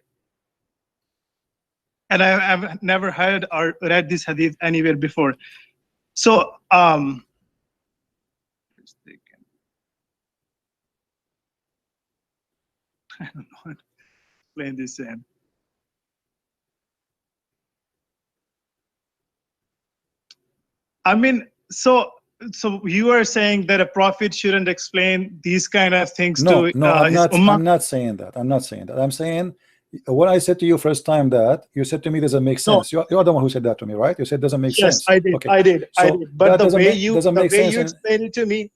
And I've never heard or read this hadith anywhere before. So I don't know how to explain this. I mean, so you are saying that a prophet shouldn't explain these kind of things No, to no, I'm his not. ummah? I'm not saying that. I'm not saying that. I'm saying what I said to you first time, that you said to me doesn't make No. sense. You're the one who said that to me, right? You said doesn't make Yes, sense. I did. Okay. I did. So I did. But that the doesn't way make, you doesn't the make way sense. you And explained it to me,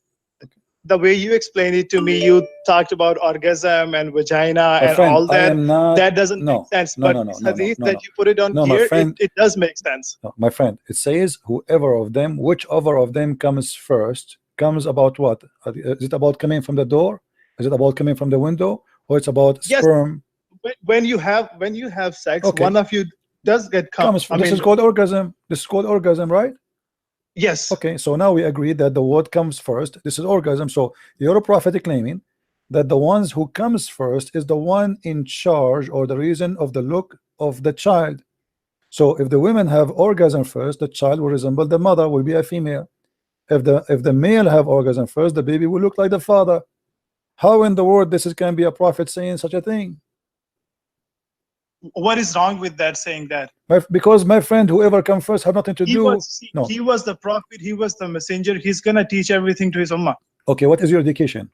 the way you explained it to me, you talked about orgasm and vagina my and friend, all I that. am not. That doesn't No, make sense. no, But no, no, this no, no, hadith no, that no. you put it on No, my here, friend. it does make sense. No, my friend, it says whoever of them, whichever of them comes first, comes about what? Is it about coming from the door? Is it about coming from the window? Or it's about Yes. sperm? When you have sex, Okay. one of you does get cum. Comes. I This mean, is called orgasm. This is called orgasm, right? yes. Okay, so now we agree that the word comes first. This is orgasm. So your prophet claiming that the ones who comes first is the one in charge or the reason of the look of the child. So if the women have orgasm first, the child will resemble the mother, will be a female. If the male have orgasm first, the baby will look like the father. How in the world this is can be a prophet saying such a thing? What is wrong with that, saying that? Because my friend, whoever comes first have nothing to He do. was No. he was the prophet, he was the messenger. He's gonna teach everything to his ummah. Okay, what is your education?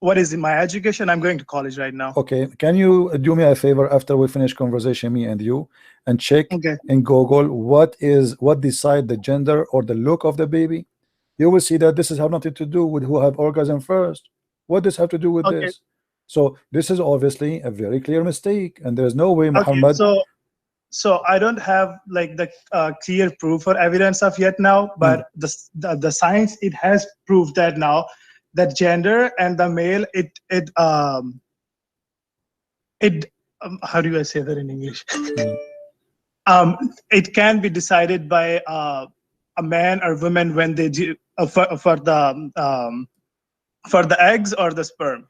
What is in my education? I'm going to college right now. Okay, can you do me a favor after we finish conversation, me and you, and check Okay. in Google what decide the gender or the look of the baby? You will see that this is have nothing to do with who have orgasm first. What does have to do with Okay. this? So this is obviously a very clear mistake, and there's no way Okay, Muhammad. so I don't have like the clear proof or evidence of yet now, but the science, it has proved that now that gender and the male, how do I say that in English? It can be decided by a man or woman when they do for the eggs or the sperm.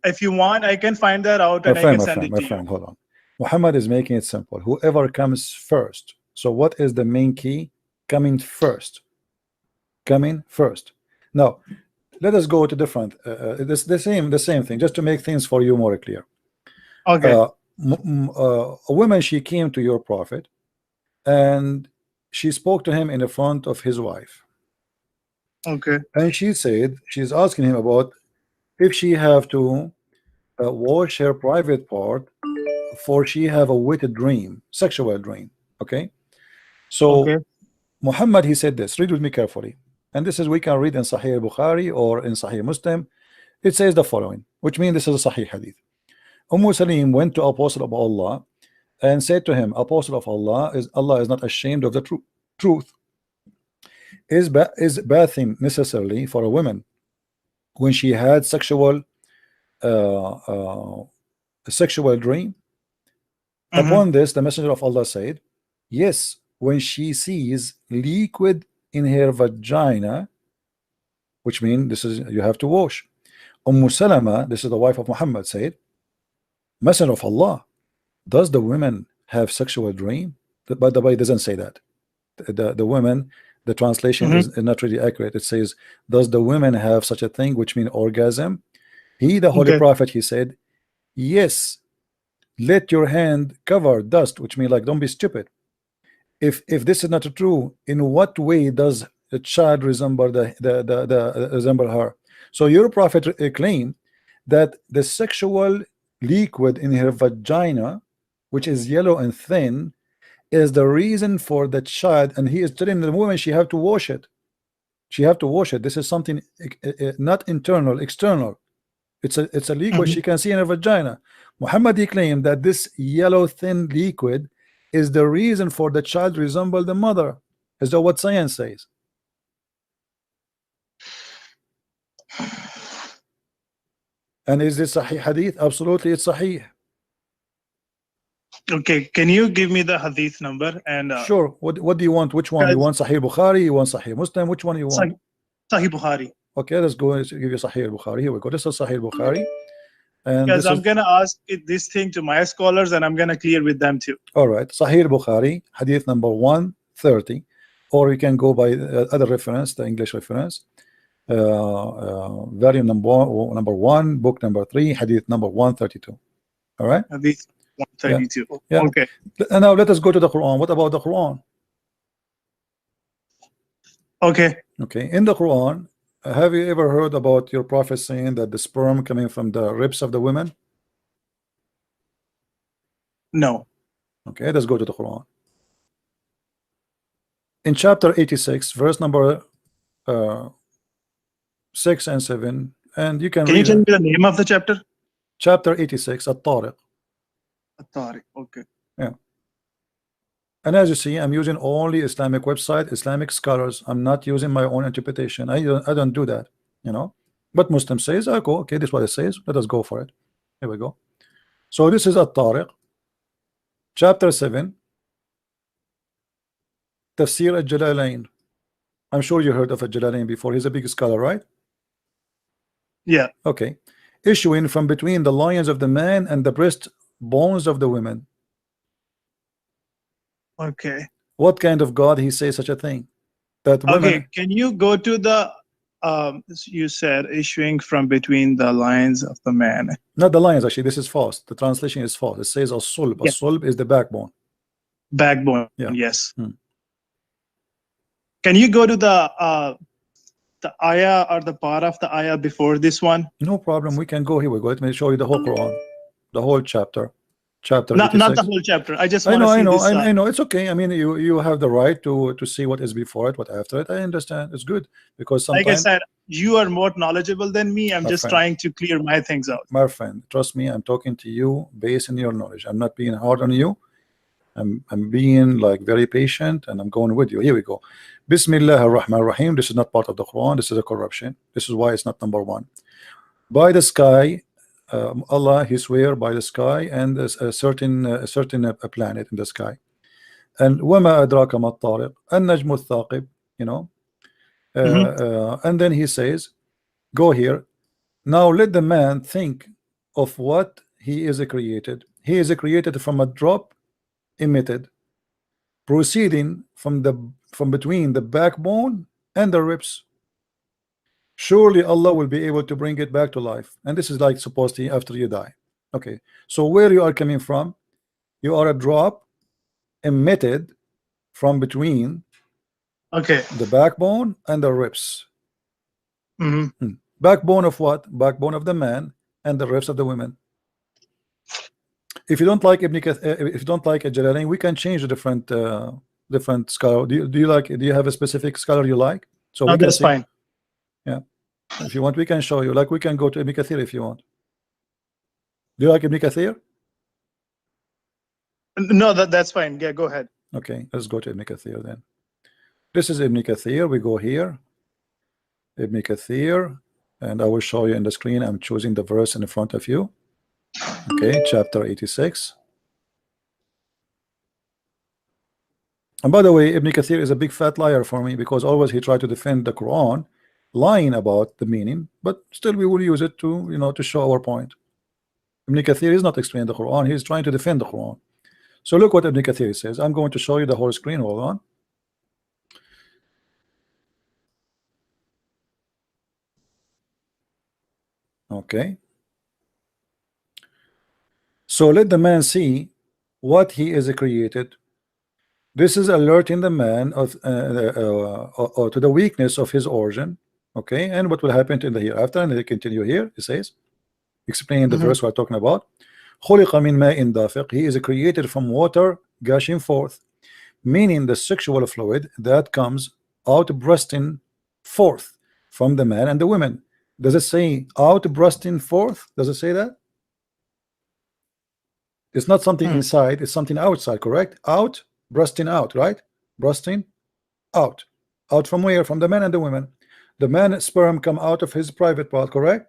If you want, I can find that out and I can send it to you. Hold on. Muhammad is making it simple. Whoever comes first. So what is the main key? Coming first. Coming first. Now, let us go to different. The same thing, just to make things for you more clear. Okay. A woman, she came to your prophet, and she spoke to him in the front of his wife. Okay. And she said she's asking him about if she have to wash her private part, for she have a wicked dream, sexual dream. Okay, so Okay. Muhammad, he said this. Read with me carefully, and this is we can read in Sahih Bukhari or in Sahih Muslim. It says the following, which means this is a Sahih hadith. Salim went to Apostle of Allah and said to him, Apostle of Allah is not ashamed of the truth. Is bathing necessarily for a woman when she had sexual dream? Upon this, the Messenger of Allah said, yes, when she sees liquid in her vagina, which means this is you have to wash. Salama, this is the wife of Muhammad, said, Messenger of Allah, does the women have sexual dream? By the way, it doesn't say that. The women, the translation is not really accurate. It says, does the women have such a thing, which means orgasm? The Holy Prophet, he said, yes, let your hand cover dust, which means like don't be stupid. If this is not true, in what way does a child resemble resemble her? So your Prophet claimed that the sexual liquid in her vagina, which is yellow and thin, is the reason for the child, and he is telling the woman she have to wash it. She have to wash it. This is something not internal, external. It's a liquid she can see in her vagina. Muhammad, he claimed that this yellow thin liquid is the reason for the child resemble the mother. Is that what science says? And is this Sahih hadith? Absolutely, it's Sahih. Okay, can you give me the hadith number? And sure. What do you want? Which one? You want Sahih Bukhari? You want Sahih Muslim? Which one you want? Sahih Bukhari. Okay, let's go and give you Sahih Bukhari. Here we go. This is Sahih Bukhari. And because I'm gonna ask this thing to my scholars, and I'm gonna clear with them too. All right, Sahih Bukhari, hadith number 130, or you can go by other reference, the English reference. Volume number 1, book number 3, hadith number 132. All right, hadith 132. Yeah. Okay, and now let us go to the Quran. What about the Quran? Okay, in the Quran, have you ever heard about your Prophet saying that the sperm coming from the ribs of the women? No. Okay, let's go to the Quran. In chapter 86, verse number 6 and 7, and you can you tell me the name of the chapter? Chapter 86, At-Tariq. At-Tariq, okay. Yeah. And as you see, I'm using only Islamic website, Islamic scholars. I'm not using my own interpretation. I don't do that, you know. But Muslim says, I go, okay, this is what it says. Let us go for it. Here we go. So this is At-Tariq, chapter 7, Tafsir al-Jalalain. I'm sure you heard of al-Jalalain before. He's a big scholar, right? Yeah. Okay. Issuing from between the loins of the man and the breast bones of the women. Okay. What kind of God he says such a thing? That women. Okay, can you go to the you said issuing from between the lines of the man? Not the lines, actually. This is false. The translation is false. It says as-sulb. Yeah. As-sulb is the backbone. Backbone. Yeah. Yes. Can you go to the ayah or the part of the ayah before this one? No problem. We can go. Here we go. Let me show you the whole Quran, the whole chapter. Chapter not 86. the whole chapter. I just want to see this. I know. It's okay. I mean, you have the right to see what is before it, what after it. I understand. It's good because sometimes, like I said, you are more knowledgeable than me. I'm just trying to clear my things out. My friend, trust me. I'm talking to you based on your knowledge. I'm not being hard on you. I'm being like very patient, and I'm going with you. Here we go. Bismillah ar-Rahman ar-Rahim. This is not part of the Quran. This is a corruption. This is why it's not number 1. By the sky, Allah, he swear by the sky and a certain planet in the sky. And وَمَا أَدْرَاكَ مَا الطَّارِقُ النَّجْمُ الثَّاقِبُ, you know. And then he says, go here. Now let the man think of what he is created. He is created from a drop emitted, proceeding from between the backbone and the ribs. Surely Allah will be able to bring it back to life. And this is like supposed to be after you die. Okay, so where you are coming from, you are a drop emitted from between the backbone and the ribs. Backbone of what? Backbone of the man and the ribs of the women. If you don't like if you don't like a Jalalain, we can change a different scholar. Do you have a specific scholar you like? So no, that's fine. Yeah, if you want, we can show you. Like, we can go to Ibn Kathir if you want. Do you like Ibn Kathir? No, that's fine. Yeah, go ahead. Okay, let's go to Ibn Kathir then. This is Ibn Kathir. We go here, Ibn Kathir, and I will show you in the screen. I'm choosing the verse in front of you. Okay, chapter 86. And by the way, Ibn Kathir is a big fat liar for me, because always he tried to defend the Quran, lying about the meaning, but still we will use it to, to show our point. Ibn Kathir is not explaining the Quran, he is trying to defend the Quran. So look what Ibn Kathir says. I'm going to show you the whole screen. Hold on. Okay. So let the man see what he is created. This is alerting the man of or to the weakness of his origin. Okay, and what will happen in the hereafter. And they continue here. He says, explaining the verse we're talking about. خُلِقَ مِن مَاءٍ دَافِقٍ. He is created from water gushing forth, meaning the sexual fluid that comes out bursting forth from the man and the women. Does it say out bursting forth? Does it say that? It's not something inside, it's something outside, correct? Out, bursting out, right? Bursting out. Out from where? From the man and the women. The man sperm come out of his private part, correct?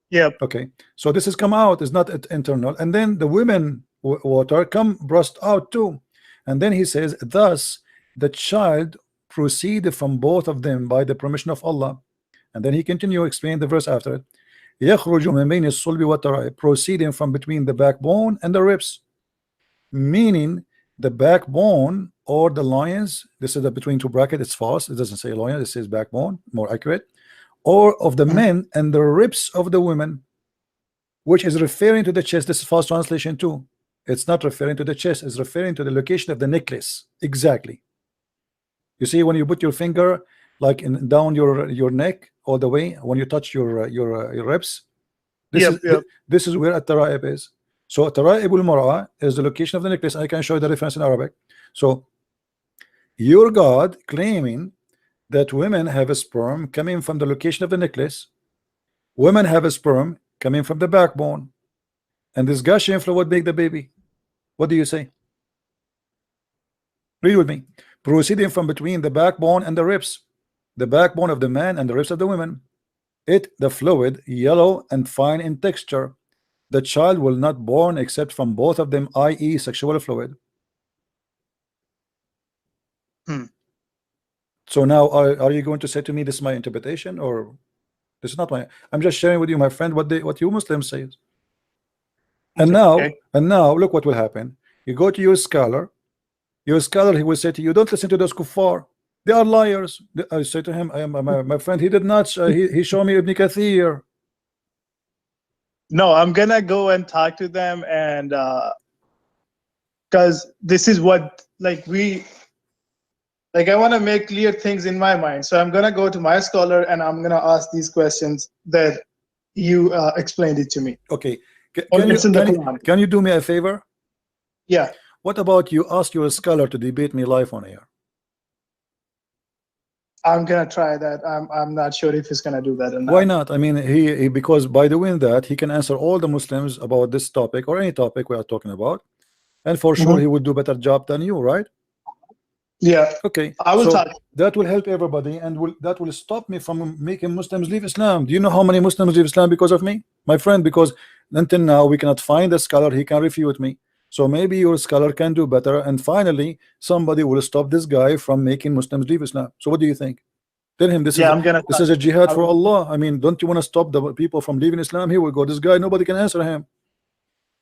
Yep. Okay. So this is come out, is not internal. And then the women water come burst out too. And then he says, thus the child proceeded from both of them by the permission of Allah. And then he continue explaining the verse after it. يخرج من بين الصلب والترائب, proceeding from between the backbone and the ribs, meaning the backbone or the loins. This is the between two brackets, it's false, it doesn't say loins, it says backbone, more accurate, or of the men and the ribs of the women, which is referring to the chest. This is false translation too. It's not referring to the chest, it's referring to the location of the necklace. Exactly. You see, when you put your finger like in down your neck all the way, when you touch your ribs, this is where at-tara'ib is. So at-tara'ib al-mar'a is the location of the necklace. I can show you the reference in Arabic. So your God claiming that women have a sperm coming from the location of the necklace, women have a sperm coming from the backbone, and this gushing fluid make the baby. What do you say? Read with me. Proceeding from between the backbone and the ribs, the backbone of the man and the ribs of the women, the fluid yellow and fine in texture. The child will not born except from both of them, i.e. sexual fluid. So now are you going to say to me this is my interpretation, or this is not my? I'm just sharing with you, my friend, what you Muslims say. And now look what will happen. You go to your scholar, he will say to you, don't listen to those kuffar, they are liars. I say to him, my friend, he did not he showed me Ibn Kathir. No, I'm gonna go and talk to them, and because this is what I want to make clear things in my mind. So I'm gonna go to my scholar and I'm gonna ask these questions that you explained it to me. Okay. Can you do me a favor? Yeah. What about you ask your scholar to debate me live on air? I'm gonna try that. I'm not sure if he's gonna do that or not. Why not? I mean, he because by doing that he can answer all the Muslims about this topic or any topic we are talking about, and for sure he would do better job than you, right? Yeah. Okay. I will talk. That will help everybody, and that will stop me from making Muslims leave Islam. Do you know how many Muslims leave Islam because of me, my friend? Because until now we cannot find a scholar he can refute me. So maybe your scholar can do better, and finally somebody will stop this guy from making Muslims leave Islam. So what do you think? Tell him this is a jihad for Allah. I mean, don't you want to stop the people from leaving Islam? Here we go. This guy, nobody can answer him.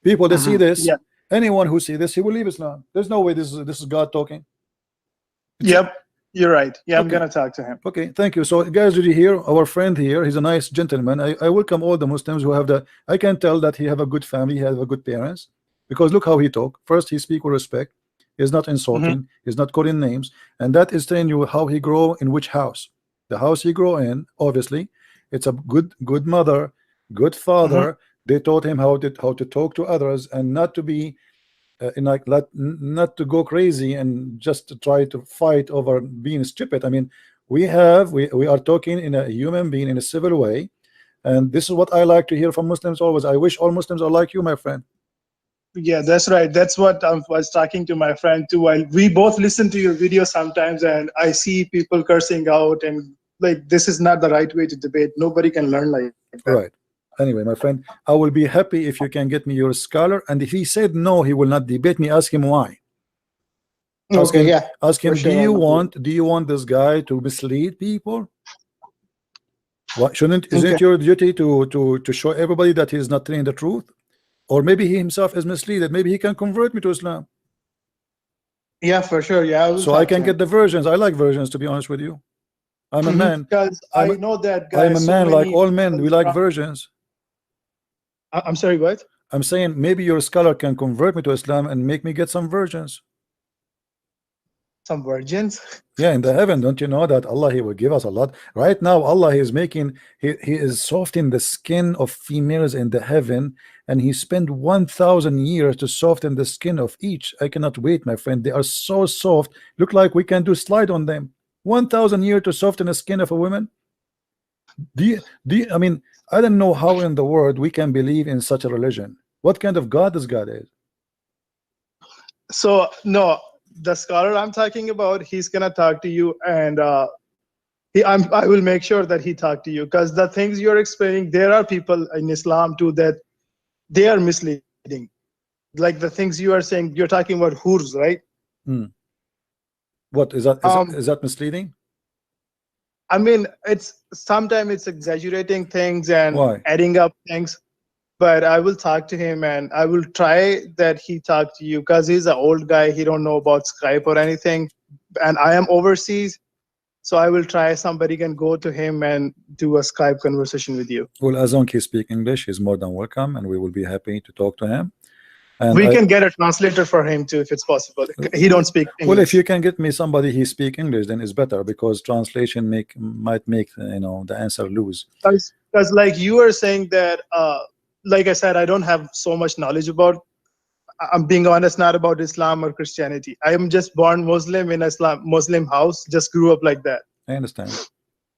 People that see this, anyone who see this, he will leave Islam. There's no way this is God talking. Yep, you're right. Yeah, I'm gonna talk to him. Okay, thank you. So guys, did you hear our friend here? He's a nice gentleman. I welcome all the Muslims who have the. I can tell that he have a good family, he has a good parents, because look how he talk. First, he speak with respect. He's not insulting. He's not calling names, and that is telling you how he grow in which house. The house he grow in, obviously, it's a good mother, good father. They taught him how to talk to others and not to be. Not to go crazy and just to try to fight over being stupid. I mean, we are talking in a human being in a civil way, and this is what I like to hear from Muslims always. I wish all Muslims are like you, my friend. Yeah, that's right. That's what I was talking to my friend too. While we both listen to your video sometimes, and I see people cursing out, and this is not the right way to debate. Nobody can learn like that. Right. Anyway, my friend, I will be happy if you can get me your scholar, and if he said no, he will not debate me. Ask him why. Ask him. Do you want this guy to mislead people? What isn't it your duty to show everybody that he is not telling the truth, or maybe he himself is misled? Maybe he can convert me to Islam. Yeah, for sure. Yeah, I will So I talk to can him. get the versions. I like versions, to be honest with you. I'm a man. Because I I'm know that I'm a guys. So man like many all men. We people like from- versions. I'm sorry, what? I'm saying maybe your scholar can convert me to Islam and make me get some versions. Some virgins. Yeah, in the heaven, don't you know that Allah, He will give us a lot. Right now, Allah is making, He is softening the skin of females in the heaven, and He spent 1,000 years to soften the skin of each. I cannot wait, my friend. They are so soft, look like we can do slide on them. 1,000 years to soften the skin of a woman. I mean, I don't know how in the world we can believe in such a religion. What kind of God this God is? So no, the scholar I'm talking about, he's gonna talk to you, and I will make sure that he talk to you, because the things you're explaining, there are people in Islam too that they are misleading. Like the things you are saying, you're talking about hurs, right? What is that? Um, Is that misleading? I mean, it's sometimes it's exaggerating things and Why? adding up things. But I will talk to him, and I will try that he talk to you, because he's an old guy. He don't know about Skype or anything, and I am overseas, so I will try. Somebody can go to him and do a Skype conversation with you. Well, as long as he speaks English, he's more than welcome, and we will be happy to talk to him. And We can get a translator for him too, if it's possible. He don't speak English. well, if you can get me somebody he speak English, then it's better, because translation might make the answer lose. Because like you were saying that, like I said, I don't have so much knowledge about. I'm being honest, not about Islam or Christianity. I am just born Muslim in a Muslim house. Just grew up like that. I understand.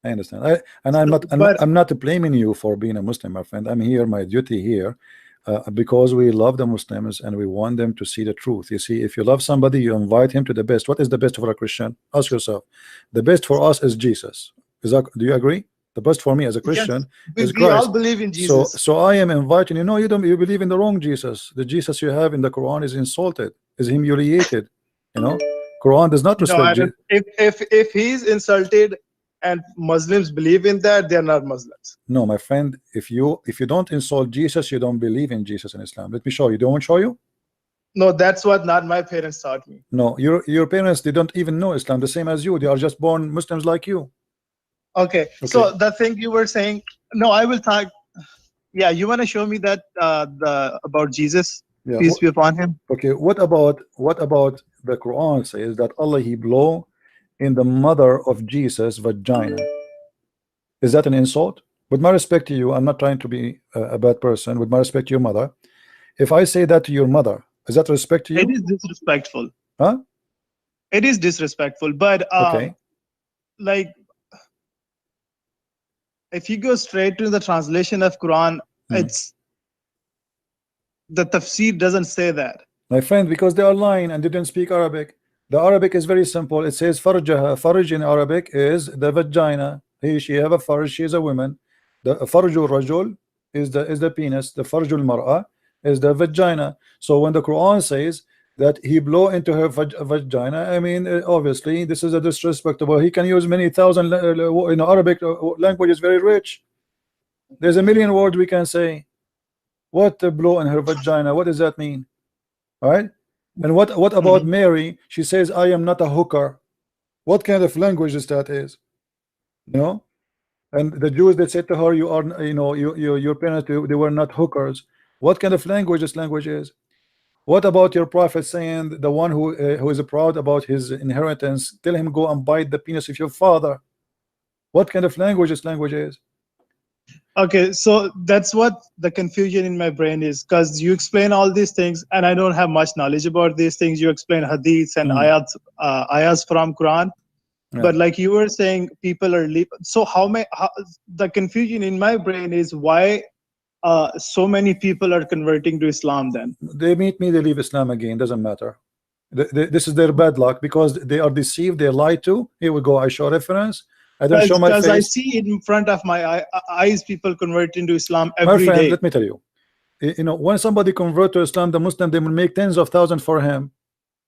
I'm not blaming you for being a Muslim, my friend. I'm here, my duty here, because we love the Muslims and we want them to see the truth. You see, if you love somebody, you invite him to the best. What is the best for a Christian? Ask yourself. The best for us is Jesus. Do you agree? The best for me as a Christian is Christ. We all believe in Jesus. So I am inviting you. No, you don't. You believe in the wrong Jesus. The Jesus you have in the Quran is insulted, is humiliated. Quran does not respect. No, I don't, if he's insulted and Muslims believe in that, they're not Muslims. No, my friend. If you don't insult Jesus, you don't believe in Jesus and Islam. Let me show you. Do you want to show you? No, that's what not my parents taught me. No, your parents, they don't even know Islam, the same as you. They are just born Muslims like you. Okay. So the thing you were saying, no, I will talk. Yeah, you want to show me that about Jesus, Yeah. peace be upon him. Okay. What about the Quran says that Allah, He blow in the mother of Jesus' vagina? Is that an insult? With my respect to you, I'm not trying to be a bad person. With my respect to your mother, if I say that to your mother, is that respect to you? It is disrespectful. Huh? It is disrespectful, but Okay. like if you go straight to the translation of Quran, it's the tafsir doesn't say that. My friend, because they are lying and they didn't speak Arabic. The Arabic is very simple. It says farjaha. Farj in Arabic is the vagina. She have a farj. She is a woman. The farjul rajul is the penis. The farjul mar'a is the vagina. So when the Quran says that he blow into her vagina, I mean, obviously this is a disrespectful. He can use many thousand in Arabic language is very rich. There's a million words we can say. What blow in her vagina? What does that mean? All right. And what about Mary? She says, I am not a hooker. What kind of language is that is? And the Jews that said to her, you are, your parents, they were not hookers. What kind of language this language is? What about your prophet saying, the one who is proud about his inheritance, tell him go and bite the penis of your father? What kind of language this language is? Okay, so that's what the confusion in my brain is, because you explain all these things and I don't have much knowledge about these things. You explain hadiths and ayats from Quran, but like you were saying, people are so the confusion in my brain is why so many people are converting to Islam. Then they meet me, they leave Islam again, doesn't matter. This is their bad luck, because they are deceived, they lie to. Here we go, I show reference. I don't show my face. Because I see it in front of my eyes, people converting to Islam every day. Let me tell you, when somebody convert to Islam, the Muslim, they will make tens of thousands for him.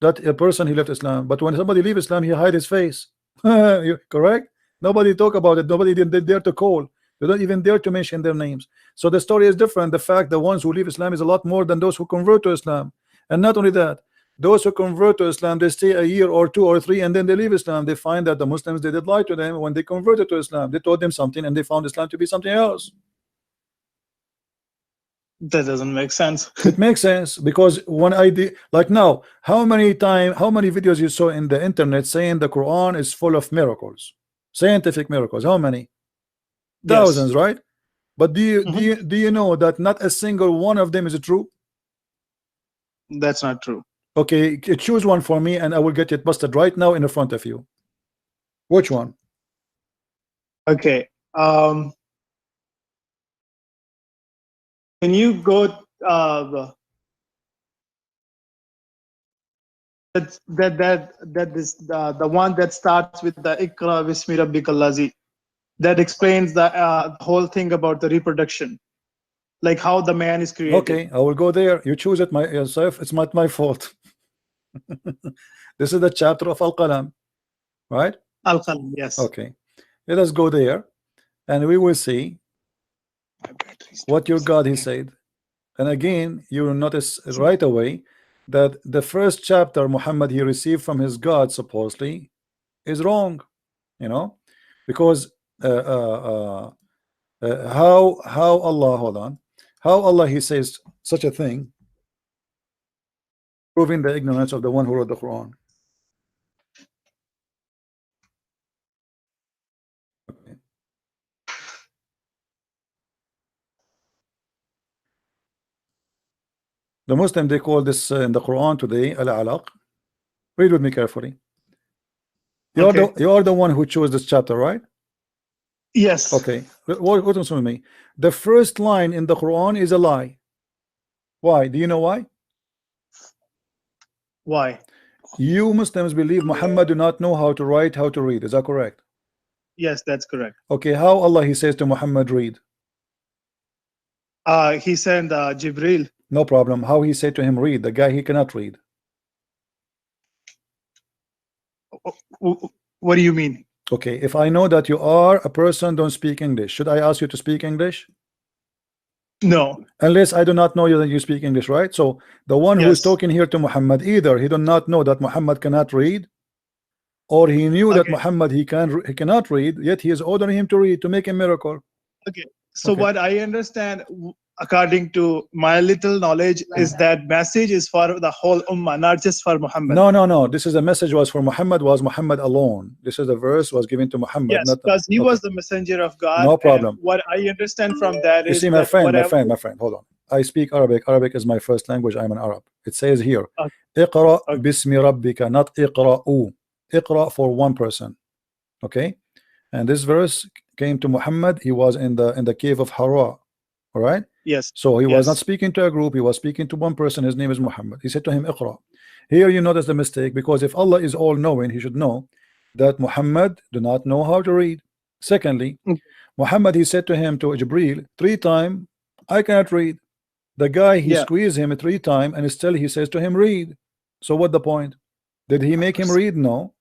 That a person, he left Islam. But when somebody leave Islam, he hide his face. Correct? Nobody talk about it. Nobody dare to call. They don't even dare to mention their names. So the story is different. The fact the ones who leave Islam is a lot more than those who convert to Islam. And not only that, Those who convert to Islam, they stay a year or 2 or 3 and then they leave Islam. They find that the Muslims, they did lie to them when they converted to Islam. They told them something and they found Islam to be something else. That doesn't make sense. It makes sense, because when I did, like now, how many videos you saw in the internet saying the Quran is full of miracles, scientific miracles? How many? Thousands, Yes. right? But do you know that not a single one of them is true? That's not true. Okay, choose one for me and I will get it busted right now in front of you. Which one? Okay. Can you go that is the one that starts with the Iqra Bismi Rabbikal Lazi, that explains the whole thing about the reproduction, like how the man is created. Okay, I will go there. You choose it yourself. It's not my fault. This is the chapter of Al-Qalam, right? Al-Qalam, yes. Okay, let us go there and we will see what your God he said. And again, you will notice right away that the first chapter Muhammad he received from his God supposedly is wrong, you know, because how Allah, hold on, how Allah he says such a thing, proving the ignorance of the one who wrote the Quran. Okay. The Muslim, they call this in the Quran today al-alaq. Read with me carefully. You are the one who chose this chapter, right? Yes. Okay. What with me? The first line in the Quran is a lie. Why? Do you know why? Why? You Muslims believe Muhammad do not know how to write, how to read. Is that correct? Yes, that's correct. Okay. How Allah he says to Muhammad read? He sent Jibril. No problem. How he said to him read? The guy he cannot read. What do you mean? Okay. If I know that you are a person don't speak English, should I ask you to speak English? No. Unless I do not know you that you speak English, right? So the one who is talking here to Muhammad, either he do not know that Muhammad cannot read, or he knew that Muhammad he cannot read, yet he is ordering him to read to make a miracle. Okay. So what I understand, according to my little knowledge, is that message is for the whole ummah, not just for Muhammad. No. This is a message was for Muhammad, was Muhammad alone. This is a verse was given to Muhammad. Yes, not because he was the messenger of God. No problem. What I understand from that is, you see, my friend, hold on. I speak Arabic. Arabic is my first language. I'm an Arab. It says here, Iqra bismi rabbika, not Iqra'u. Iqra for one person. Okay, and this verse came to Muhammad. He was in the cave of Hara. All right. Yes. So he was not speaking to a group. He was speaking to one person. His name is Muhammad. He said to him, Iqra. Here you notice the mistake, because if Allah is all knowing, he should know that Muhammad do not know how to read. Secondly, Muhammad he said to him, to Jibril, 3 times, I cannot read. The guy he squeezed him 3 times and still he says to him, read. So what the point? Did he make him read? No.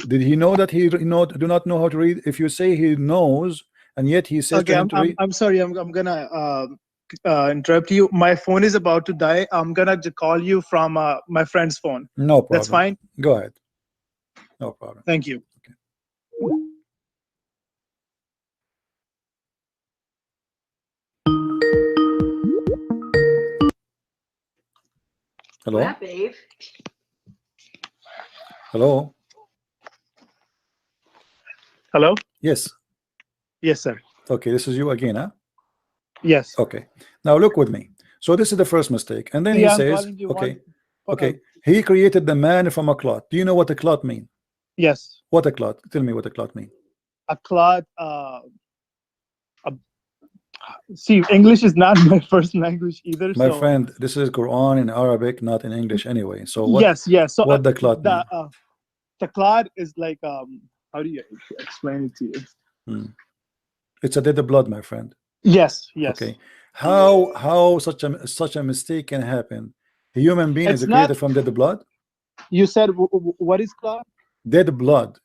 Did he know that he do not know how to read? If you say he knows and yet he says to him to read. I'm sorry, I'm gonna interrupt you. My phone is about to die. I'm gonna call you from my friend's phone. No problem. That's fine. Go ahead. No problem. Thank you. Okay. Hello. Yeah, babe. Hello. Hello. Yes. Yes, sir. Okay, this is you again, huh? Yes. Okay. Now look with me. So this is the first mistake, and then he says, okay, he created the man from a clot. Do you know what a clot mean? Yes. What a clot? Tell me what a clot mean. A clot. See, English is not my first language either. My friend, this is Quran in Arabic, not in English anyway. So what? Yes. So what the clot mean? The clot is like how do you explain it to you? It's a dead blood, my friend. Yes. Okay. How such a mistake can happen? A human being is created from dead blood. You said what is clot? Dead blood.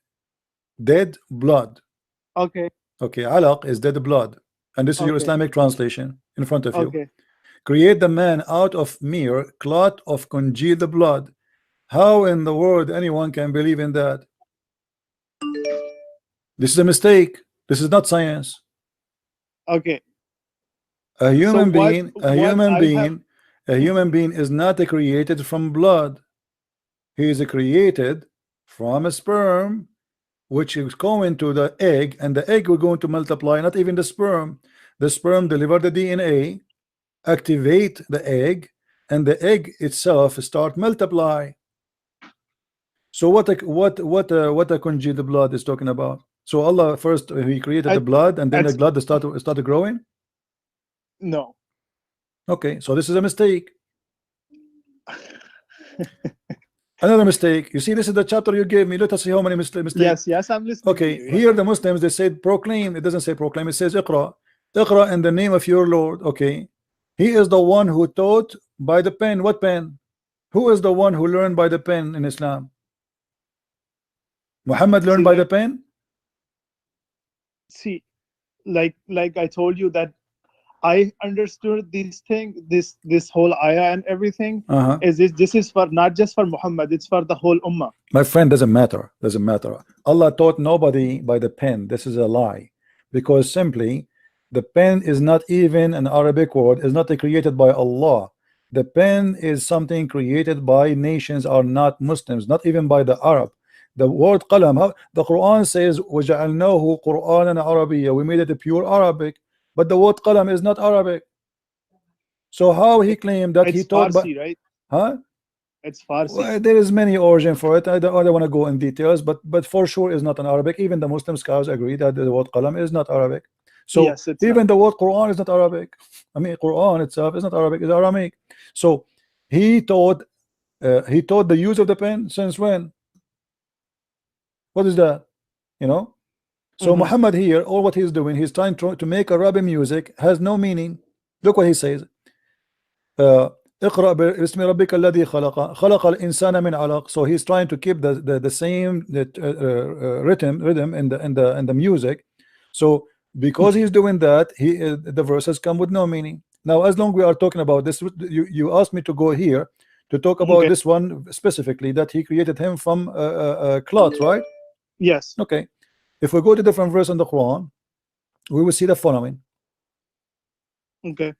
Dead blood. Okay. Okay. Alaq is dead blood, and this is your Islamic translation in front of you. Okay. Create the man out of mere clot of congealed blood. How in the world anyone can believe in that? This is a mistake. This is not science. Okay. A So human what being, what I have a human being is not created from blood. He is created from a sperm, which is going to the egg, and the egg will going to multiply. Not even the sperm. The sperm deliver the DNA, activate the egg, and the egg itself start multiply. So what a congealed blood is talking about? So Allah first He created the I, blood, and then the it's blood started growing. no. Okay, so this is a mistake. Another mistake. You see, this is the chapter you gave me. Let us see how many mistakes. Yes, yes, I'm listening to Okay, you. here the Muslims, they said proclaim. It doesn't say proclaim. It says iqra. Iqra in the name of your Lord. Okay, He is the one who taught by the pen. What pen? Who is the one who learned by the pen in Islam? Muhammad learned See, by the pen. see, like I told you that I understood this thing, this whole ayah and everything. Is this is for not just for Muhammad, it's for the whole ummah. My friend, doesn't matter. Doesn't matter. Allah taught nobody by the pen. This is a lie, because simply the pen is not even an Arabic word. Is not created by Allah. The pen is something created by nations are not Muslims, not even by the Arab. The word qalam, the Quran says وَجَعَلْنَاهُ قُرْآنًا عَرَبِيًّا, we made it pure Arabic, but the word qalam is not Arabic. So how he claimed that he It's taught by, Farsi, right? huh? It's Farsi. Well, there is many origin for it. I don't want to go in details, but for sure is not an Arabic. Even the Muslim scholars agree that the word qalam is not Arabic. So Yes, it's even not. the word Quran is not Arabic. I mean, Quran itself is not Arabic, it's Aramaic. So he taught the use of the pen since when? What is that? You know? So Muhammad here, all what he's doing, he's trying to make Arabic music has no meaning. Look what he says. اقرأ باسم ربك الذي خلق الإنسان من علق. So he's trying to keep the same rhythm in the music. So because he's doing that, the verses come with no meaning. Now, as long we are talking about this, you asked me to go here to talk about this one specifically, that he created him from cloth, right? Yes. Okay. If we go to different verse in the Quran, we will see the following. Okay.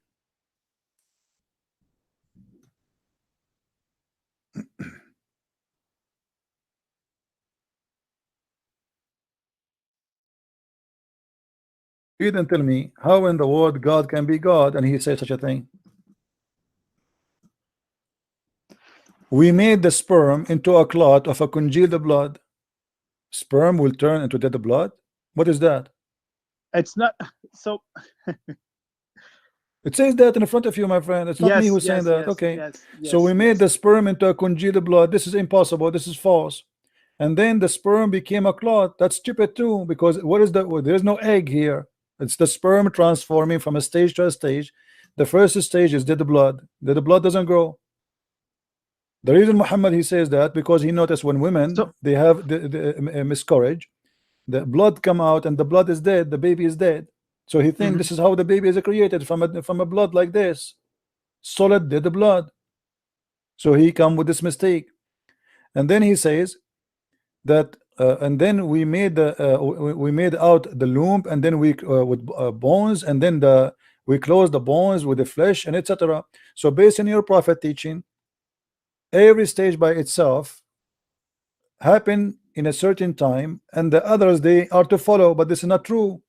You didn't tell me how in the world God can be God and he said such a thing. We made the sperm into a clot of a congealed blood. Sperm will turn into dead blood. What is that? It's not so. It says that in front of you, my friend. It's not me who's saying that. Okay. So we made the sperm into a congealed blood. This is impossible. This is false. And then the sperm became a clot. That's stupid too, because what is that? There's no egg here. It's the sperm transforming from a stage to a stage. The first stage is dead blood. The blood doesn't grow. The reason Muhammad he says that because he noticed when women they have the miscarriage, the blood come out and the blood is dead, the baby is dead. So he thinks this is how the baby is created, from a blood like this, solid dead blood. So he come with this mistake, and then he says that and then we made out the loom, and then we with bones, and then we close the bones with the flesh, and etc. So based on your prophet teaching, every stage by itself happen in a certain time, and the others they are to follow. But this is not true.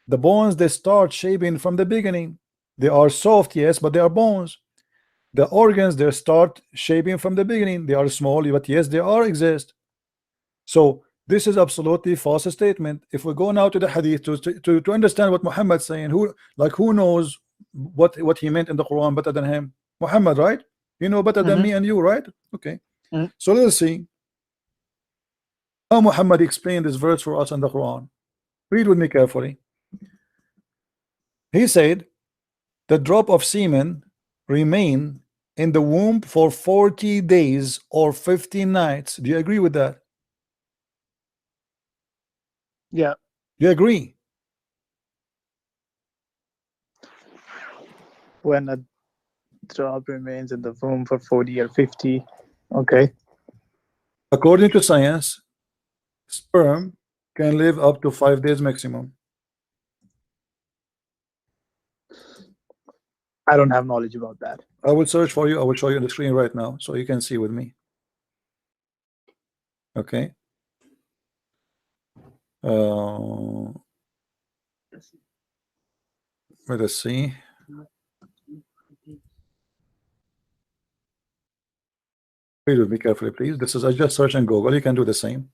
The bones they start shaping from the beginning. They are soft, yes, but they are bones. The organs they start shaping from the beginning. They are small, but yes, they are exist. So this is absolutely false statement. If we go now to the hadith to understand what Muhammad's saying, who knows what he meant in the Quran better than him? Muhammad, right? You know better than me and you, right? Okay. So let's see how Muhammad explained this verse for us in the Quran. Read with me carefully. He said, the drop of semen remain in the womb for 40 days or 50 nights. Do you agree with that? Yeah. You agree? When a drop remains in the womb for 40 or 50. Okay. According to science, sperm can live up to 5 days maximum. I don't have knowledge about that. I will search for you. I will show you on the screen right now so you can see with me. Okay. Let us see. Read with me carefully, please. This is, I just search in Google. You can do the same.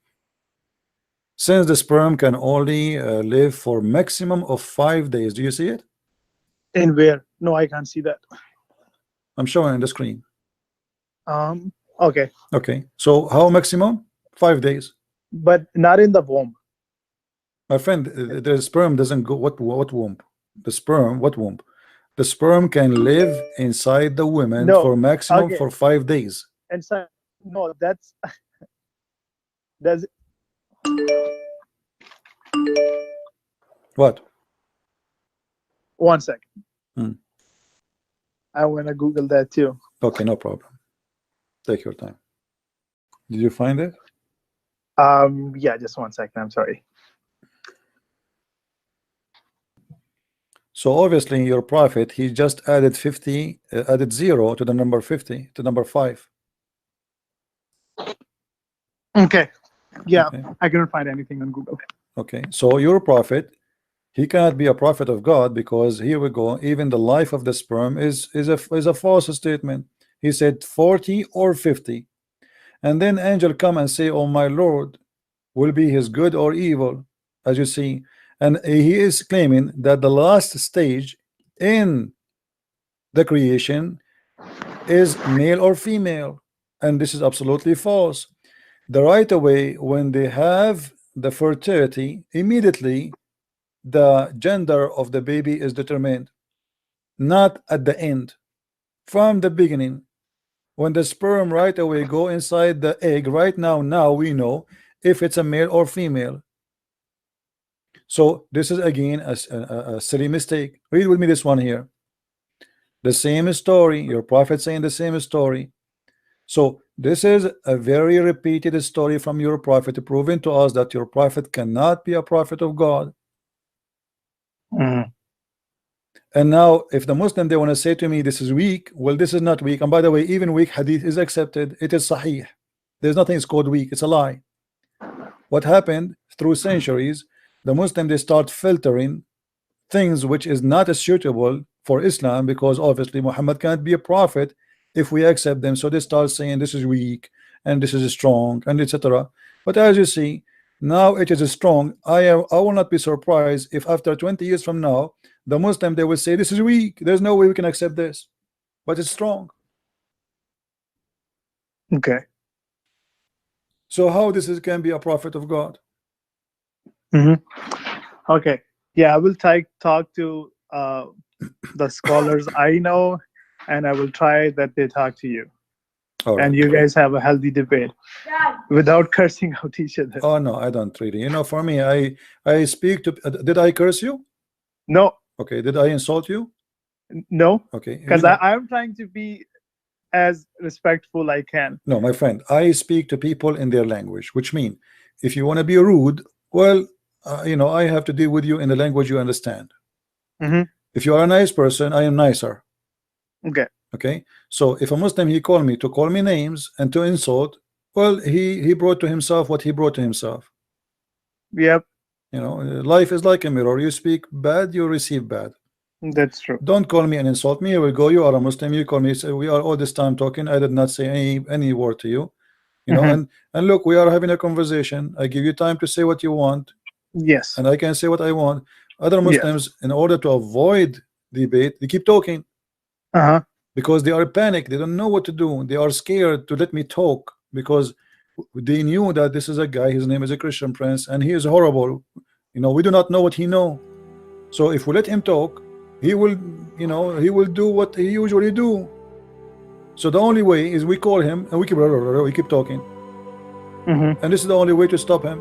Since the sperm can only live for maximum of 5 days. Do you see it? In where? No, I can't see that. I'm showing on the screen. Okay. Okay. So how maximum? 5 days. But not in the womb. My friend, the sperm doesn't go. What womb? The sperm. What womb? The sperm can live inside the woman No. for maximum Okay. for 5 days. And so, no, that's does What? 1 second. Hmm. I want to Google that too. Okay, no problem. Take your time. Did you find it? Yeah, just 1 second. I'm sorry. So obviously your prophet, he just added 50, added 0 to the number 50, to number 5. Okay. Yeah, Okay. I couldn't find anything on Google. Okay, so your prophet, he cannot be a prophet of God, because here we go, even the life of the sperm is a false statement. He said 40 or 50, and then angel come and say, oh my Lord, will be his good or evil, as you see. And he is claiming that the last stage in the creation is male or female, and this is absolutely false. The right away, when they have the fertility, immediately the gender of the baby is determined, not at the end, from the beginning. When the sperm right away go inside the egg, right now we know if it's a male or female. So this is again a silly mistake. Read with me this one here. The same story, your prophet saying the same story. So this is a very repeated story from your prophet, proving to us that your prophet cannot be a prophet of God. Mhm. And now if the Muslim, they want to say to me this is weak, well, this is not weak. And by the way, even weak hadith is accepted. It is sahih. There's nothing is called weak. It's a lie. What happened through centuries, the Muslim, they start filtering things which is not as suitable for Islam, because obviously Muhammad can't be a prophet if we accept them. So they start saying this is weak and this is strong and etc. But as you see, now it is strong. I will not be surprised if after 20 years from now the Muslim, they will say this is weak, there's no way we can accept this, but it's strong. Okay. So how this is can be a prophet of God? Okay. Yeah, I will talk to the scholars I know, and I will try that they talk to you. All right. And you guys have a healthy debate without cursing out each other. Oh no, I don't really. You know, for me, I speak to. Did I curse you? No, Okay. Did I insult you? no, Okay. because You know- I'm trying to be as respectful I can. No, my friend, I speak to people in their language, which means if you want to be rude, well, you know, I have to deal with you in the language you understand. Mhm. If you are a nice person, I am nicer. Okay. Okay. So if a Muslim, he called me to call me names and to insult, well, he brought to himself what he brought to himself. Yep, You know, life is like a mirror. You speak bad, you receive bad. that's true. Don't call me and insult me. I will go. You are a Muslim. You call me. Say, we are all this time talking. I did not say any word to you. You know, Mhm. and look, we are having a conversation. I give you time to say what you want, Yes. and I can say what I want. Other Muslims, in order to avoid debate, they keep talking Uh-huh. because they are panicked. They don't know what to do. They are scared to let me talk because they knew that this is a guy. His name is a Christian Prince, and he is horrible. You know, we do not know what he know. So if we let him talk, he will, you know, he will do what he usually do. So the only way is we call him and we keep talking, Mhm. and this is the only way to stop him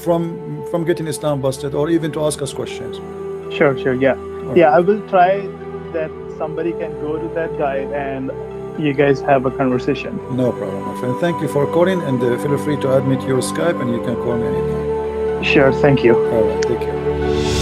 from getting Islam busted or even to ask us questions. Sure, yeah. All Yeah, right. I will try that somebody can go to that guy and you guys have a conversation. No problem, my friend. Thank you for calling, and feel free to add me to your Skype, and you can call me anytime. Sure, thank you. All right, take care.